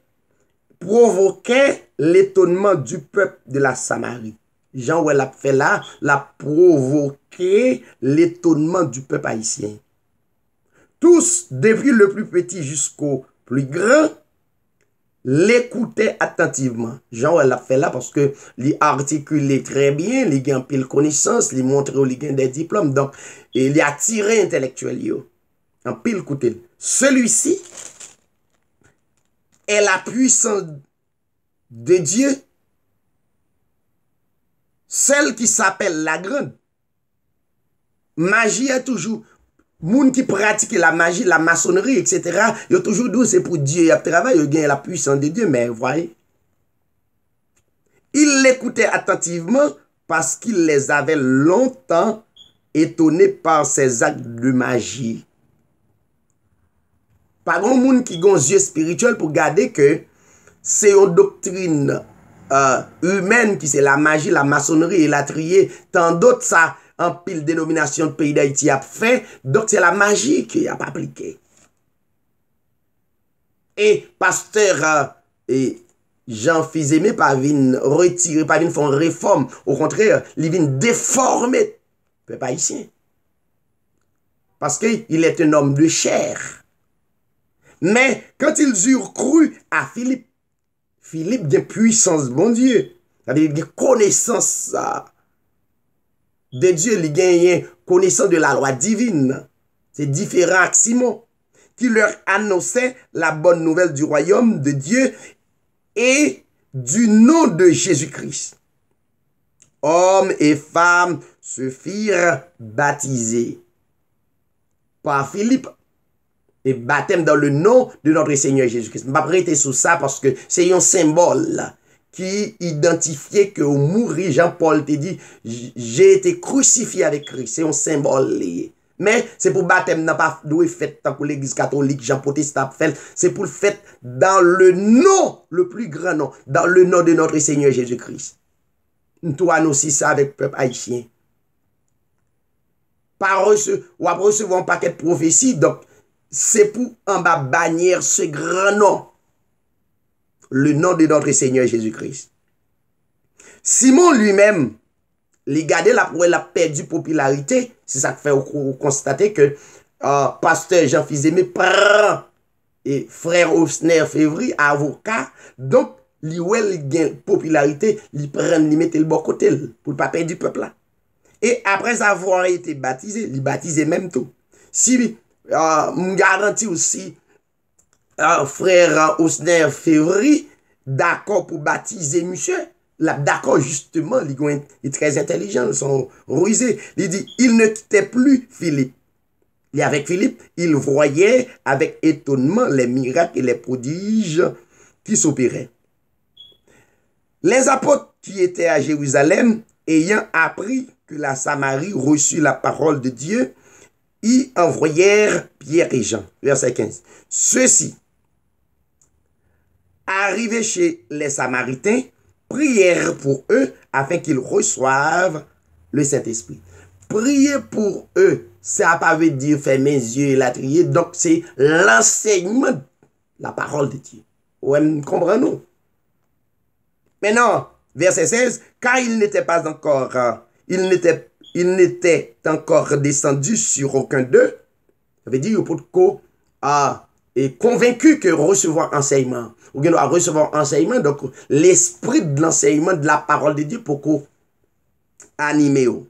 provoquait l'étonnement du peuple de la Samarie. Jean ouais, l'a fait là, l'a provoqué l'étonnement du peuple haïtien. Tous, depuis le plus petit jusqu'au plus grand, l'écoutaient attentivement. Jean ouais, l'a fait là parce que il articulait très bien, il gagne pile connaissance, il montre il gagne des diplômes, donc il a attiré intellectuel en pile côté. Celui-ci est la puissance de Dieu, celle qui s'appelle la grande. Magie est toujours, moun qui pratique la magie, la maçonnerie, etc., il a toujours dit c'est pour Dieu, il a travaillé, il gagne la puissance de Dieu, mais voyez, il l'écoutait attentivement parce qu'il les avait longtemps étonnés par ses actes de magie. Pas grand monde qui a un yeux spirituel pour garder que c'est une doctrine humaine qui c'est la magie, la maçonnerie et la trier. Tant d'autres, ça, en pile dénomination de pays d'Haïti a fait. Donc, c'est la magie qui a appliqué. Et pasteur et Jean fils aimé pas vinn retirer, pas vinn faire une réforme. Au contraire, il vient déformer le peuple haïtien. Parce qu'il est un homme de chair. Mais quand ils eurent cru à Philippe, Philippe de puissance, bon Dieu, c'est-à-dire de connaissance de Dieu, il gagne connaissance de la loi divine. C'est différent à Simon, qui leur annonçait la bonne nouvelle du royaume de Dieu et du nom de Jésus-Christ. Hommes et femmes se firent baptiser par Philippe. Et baptême dans le nom de notre Seigneur Jésus-Christ. Je ne vais pas prêter sur ça parce que c'est un symbole qui identifiait que au mourir, Jean-Paul te dit, j'ai été crucifié avec Christ. C'est un symbole. Mais c'est pour baptême, n'a pas doué fait tant que l'église catholique, Jean Protestant fait. C'est pour le fait dans le nom, le plus grand nom, dans le nom de notre Seigneur Jésus-Christ. Nous avons aussi ça avec le peuple haïtien. Ou après recevoir un paquet de prophéties, donc, c'est pour en bas bannir ce grand nom. Le nom de notre Seigneur Jésus-Christ. Simon lui-même, il gardé la perdu popularité. C'est ça qui fait constater que pasteur Jean fils aimé prend et frère Osner Février, avocat. Donc, il gagne popularité, il prend, il met le bon côté pour ne pas perdre du peuple là. Et après avoir été baptisé, il baptisé même tout. Si me garantit aussi frère Osner Février d'accord pour baptiser monsieur. D'accord justement, il est très intelligent, ils sont rusés. Il dit, il ne quittait plus Philippe. Et avec Philippe, il voyait avec étonnement les miracles et les prodiges qui s'opéraient. Les apôtres qui étaient à Jérusalem, ayant appris que la Samarie reçut la parole de Dieu, y envoyèrent Pierre et Jean. Verset 15. Ceux-ci, arrivés chez les Samaritains, prièrent pour eux afin qu'ils reçoivent le Saint-Esprit. prier pour eux, ça pas veut dire fermer les yeux et la trier. Donc, c'est l'enseignement de la parole de Dieu. Ouais, comprenons-nous? Maintenant, verset 16, car il n'était pas encore, il n'était encore descendu sur aucun d'eux. Ça veut dire pour est convaincu que recevoir enseignement, ou bien doit recevoir enseignement, donc l'esprit de l'enseignement de la parole de Dieu pour qu'on anime.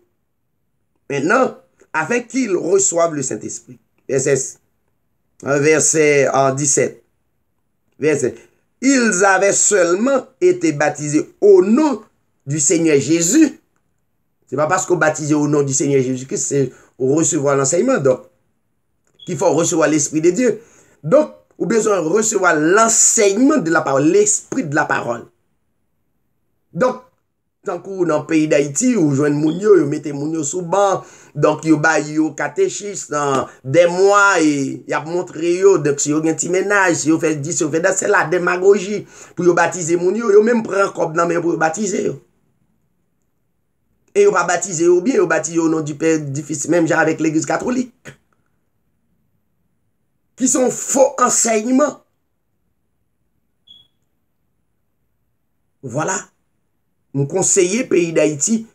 Maintenant, afin qu'ils reçoivent le Saint-Esprit. Verset 17. Verset. Ils avaient seulement été baptisés au nom du Seigneur Jésus. C'est pas parce qu'on baptisé au nom du Seigneur Jésus-Christ, c'est recevoir l'enseignement. Donc, qu'il faut recevoir l'Esprit de Dieu. Donc, on a besoin de recevoir l'enseignement de la parole, l'esprit de la parole. Donc, tant que dans le pays d'Haïti, vous jouez Mounio, vous mettez Mounio sous banc, donc vous avez un catéchisme dans des mois et vous avez montré, donc si vous avez un petit ménage, si vous faites 10, si vous faites c'est la démagogie pour vous baptiser Mounio, vous même prendre un cop dans pour vous baptiser. Et vous pas baptiser ou bien, vous baptiser au nom du Père, du Fils, même genre avec l'Église catholique. Qui sont faux enseignements. Voilà. Mon conseiller pays d'Haïti,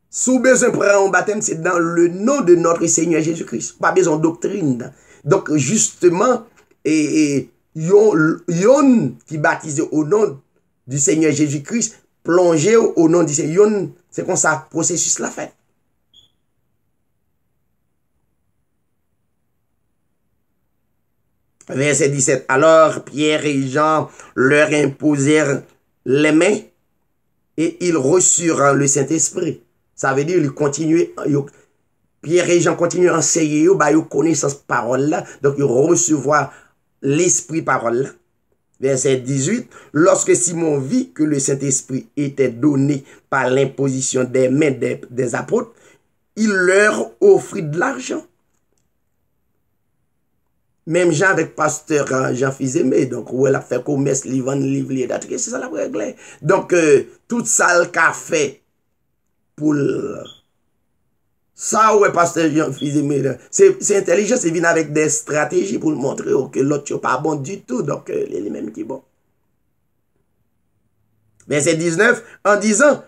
sous besoin de prendre un baptême, c'est dans le nom de notre Seigneur Jésus-Christ. Pas besoin de doctrine. Donc, justement, yon qui baptise au nom du Seigneur Jésus-Christ, plongé au nom du Seigneur, c'est comme ça, processus la fait. Verset 17. Alors Pierre et Jean leur imposèrent les mains et ils reçurent le Saint-Esprit. Ça veut dire qu'ils continuaient, Pierre et Jean continuent à enseigner, ils connaissent cette parole-là, donc ils recevront l'Esprit parole-là. Verset 18. Lorsque Simon vit que le Saint-Esprit était donné par l'imposition des mains des apôtres, il leur offrit de l'argent. Même Jean avec pasteur Jean Fils-Aimé, donc où elle a fait commerce, livre, c'est ça la règle. Donc, tout ça le café pour ça, ouais, pasteur Jean Fils-Aimé, c'est intelligent, c'est venu avec des stratégies pour montrer que l'autre n'est pas bon du tout, donc il est les mêmes qui sont bons. Verset 19, en disant,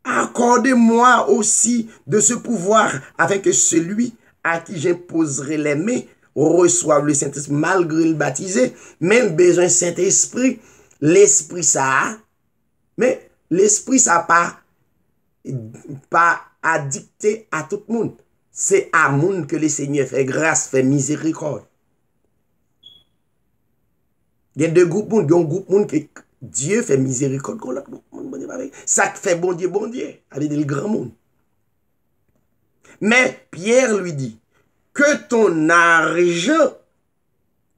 accordez-moi aussi de ce pouvoir afin que celui à qui j'imposerai les mains reçoivent le Saint-Esprit malgré le baptisé, même besoin de Saint-Esprit, l'Esprit ça, mais l'Esprit ça pas à dicter à tout le monde. C'est à monde que le Seigneur fait grâce, fait miséricorde. Il y a deux groupes monde, il y a un groupe monde que Dieu fait miséricorde contre l'autre monde. Ça fait bon Dieu, avec le grand monde. Mais Pierre lui dit, que ton argent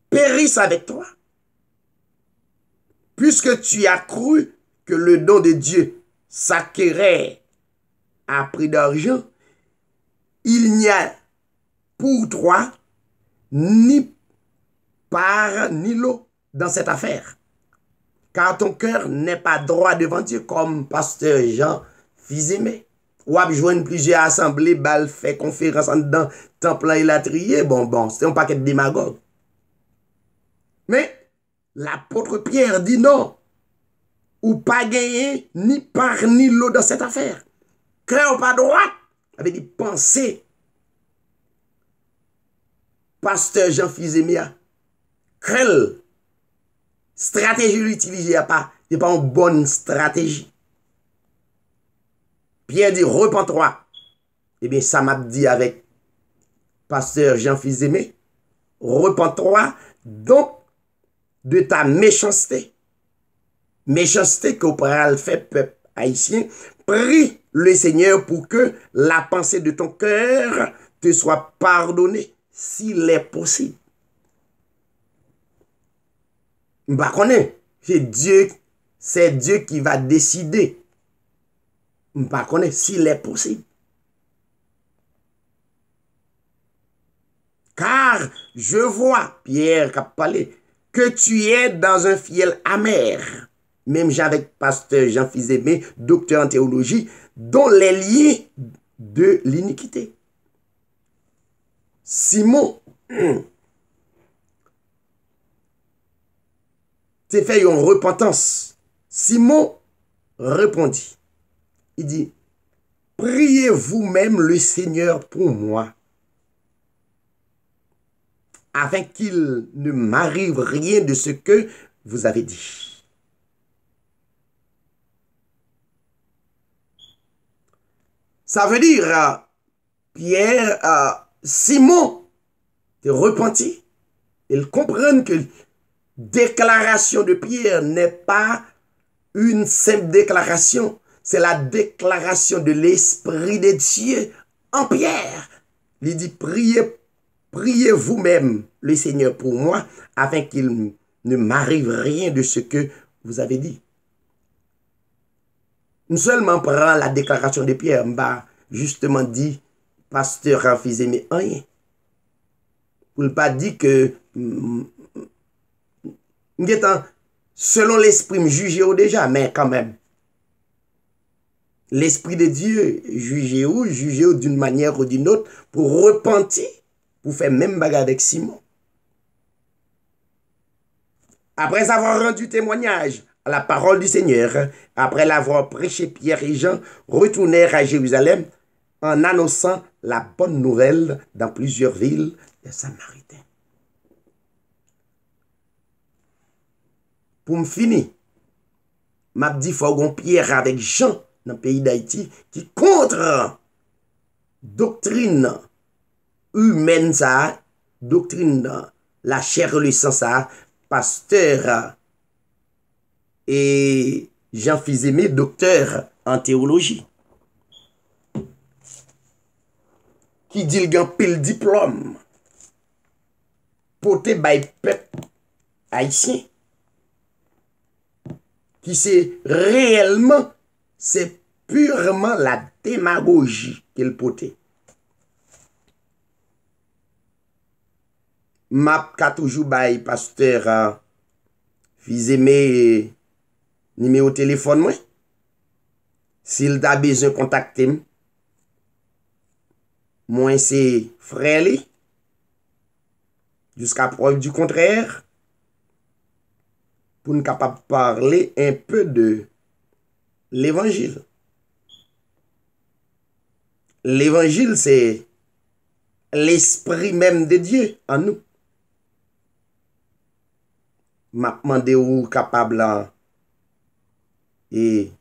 périsse avec toi. Puisque tu as cru que le don de Dieu s'acquérait à prix d'argent, il n'y a pour toi ni part ni lot dans cette affaire. Car ton cœur n'est pas droit devant Dieu comme pasteur Jean Fils-Aimé. Ou a joindre plusieurs assemblées, bal fait conférence en dedans, temple et la trier, bon, c'est un paquet de démagogues. Mais l'apôtre Pierre dit non, ou pas gagner ni part ni lot dans cette affaire. Cœur pas droit, avait dit penser. Pasteur Jean Fils-Aimé, quelle stratégie l'utiliser pas, c'est pas une bonne stratégie. Pierre dit, repens-toi. Eh bien, ça m'a dit avec pasteur Jean Fils-Aimé, repens-toi donc de ta méchanceté. Méchanceté que pourra le faire peuple haïtien. Prie le Seigneur pour que la pensée de ton cœur te soit pardonnée s'il est possible. Bah, c'est Dieu qui va décider. Je ne sais pas s'il est possible. Car je vois, Pierre qui a parlé, que tu es dans un fiel amer. Même avec pasteur Jean Fils-Aimé, docteur en théologie, dont les liens de l'iniquité. Simon t'es fait une repentance. Simon répondit. Il dit, priez vous-même le Seigneur pour moi, afin qu'il ne m'arrive rien de ce que vous avez dit. Ça veut dire, Pierre, Simon t'es repenti. Ils comprennent que déclaration de Pierre n'est pas une simple déclaration, c'est la déclaration de l'Esprit de Dieu en Pierre. Il dit, priez vous-même le Seigneur pour moi, afin qu'il ne m'arrive rien de ce que vous avez dit. Nous seulement prend la déclaration de Pierre, m'a justement dit, pasteur Rafi mais rien. Pour ne pas dire que selon l'esprit me juger déjà, mais quand même. L'Esprit de Dieu juger d'une manière ou d'une autre pour repentir, pour faire même bagarre avec Simon. Après avoir rendu témoignage à la parole du Seigneur, après l'avoir prêché, Pierre et Jean retournèrent à Jérusalem en annonçant la bonne nouvelle dans plusieurs villes des Samaritains. Pour me finir, m'a dit faut Pierre avec Jean dans le pays d'Haïti qui contre doctrine humaine ça, doctrine la chair et le sang ça, pasteur et Jean Fils-Aimé, docteur en théologie, qui dit le pile diplôme porté by peuple haïtien, qui c'est réellement, c'est purement la démagogie qu'il portait. M'a toujours bay pasteur Fils-Aimé numéro téléphone moi. S'il a besoin de contacter moi c'est frère li. Jusqu'à preuve du contraire, pour nous capable parler un peu de l'évangile. L'évangile, c'est l'esprit même de Dieu en nous. M'a demandé ou capable et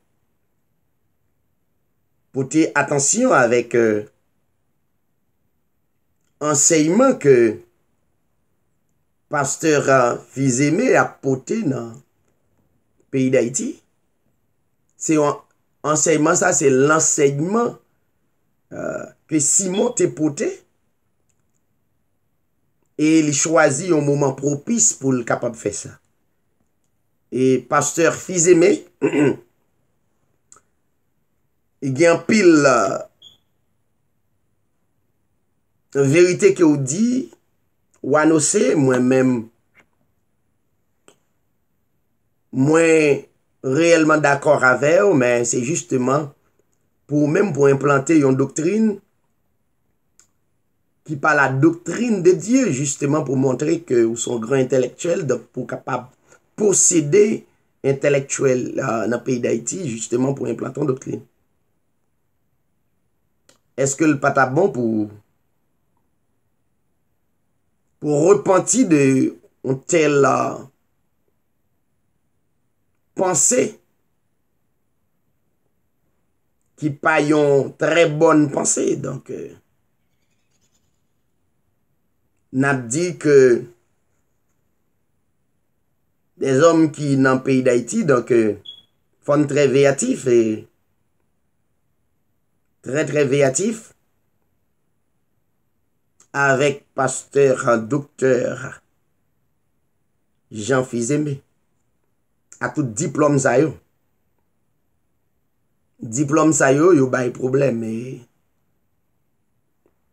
porter attention avec enseignement que pasteur Fils-Aimé a porté dans le pays d'Haïti. C'est un enseignement, ça c'est l'enseignement que Simon t'a porté et il choisit un moment propice pour le capable de faire ça. Et pasteur Fils-Aimé, il y a un pile vérité que vous dit ou annoncé moi-même moins réellement d'accord avec vous, mais c'est justement pour implanter une doctrine qui pas la doctrine de Dieu, justement pour montrer que vous sont grand intellectuel, donc pour capable posséder intellectuel dans le pays d'Haïti, justement pour implanter une doctrine. Est-ce que le pas bon pour repentir de une telle pensée qui pas une très bonne pensée. Donc, n'a dit que des hommes qui dans le pays d'Haïti, donc, font très véatifs et très véatifs avec pasteur docteur Jean Fils-Aimé à tout diplôme ça yo. Diplôme ça yo bay problème et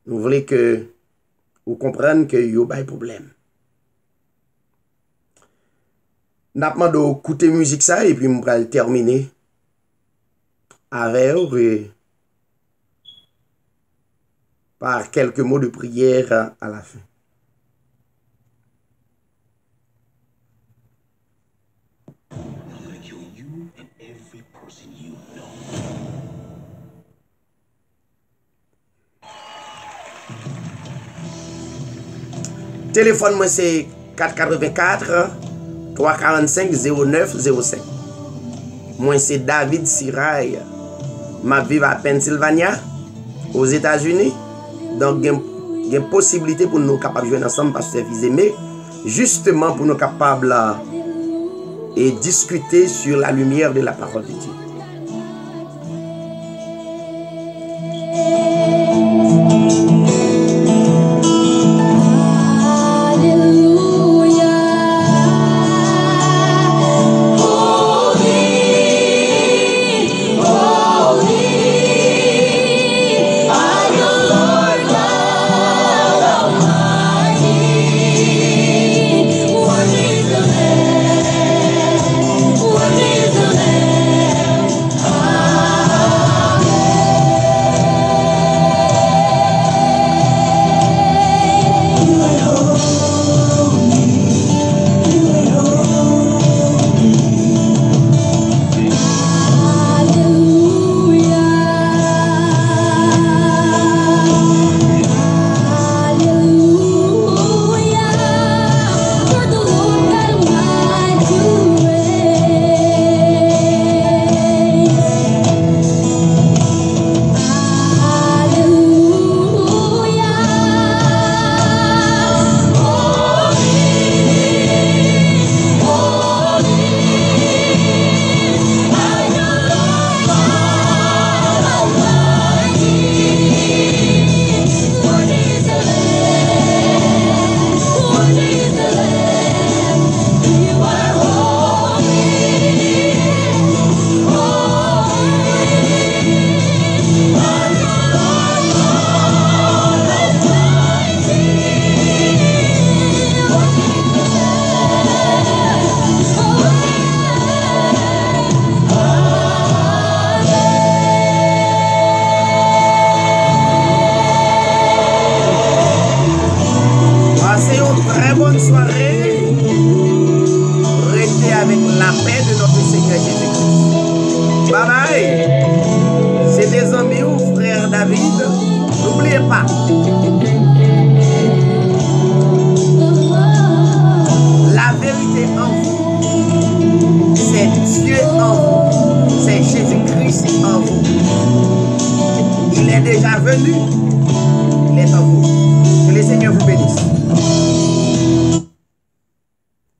vous voulez que vous compreniez que yo bay problème. N'a demandé écouter musique ça et puis on va terminer avec par quelques mots de prière à la fin. Téléphone moi c'est 484 345 0905. Moi c'est David Sirail. Ma vive à Pennsylvania aux États-Unis. Donc il y a une possibilité pour nous capables de jouer ensemble pasteur Fils-Aimé, justement pour nous capables et discuter sur la lumière de la parole de Dieu. Venu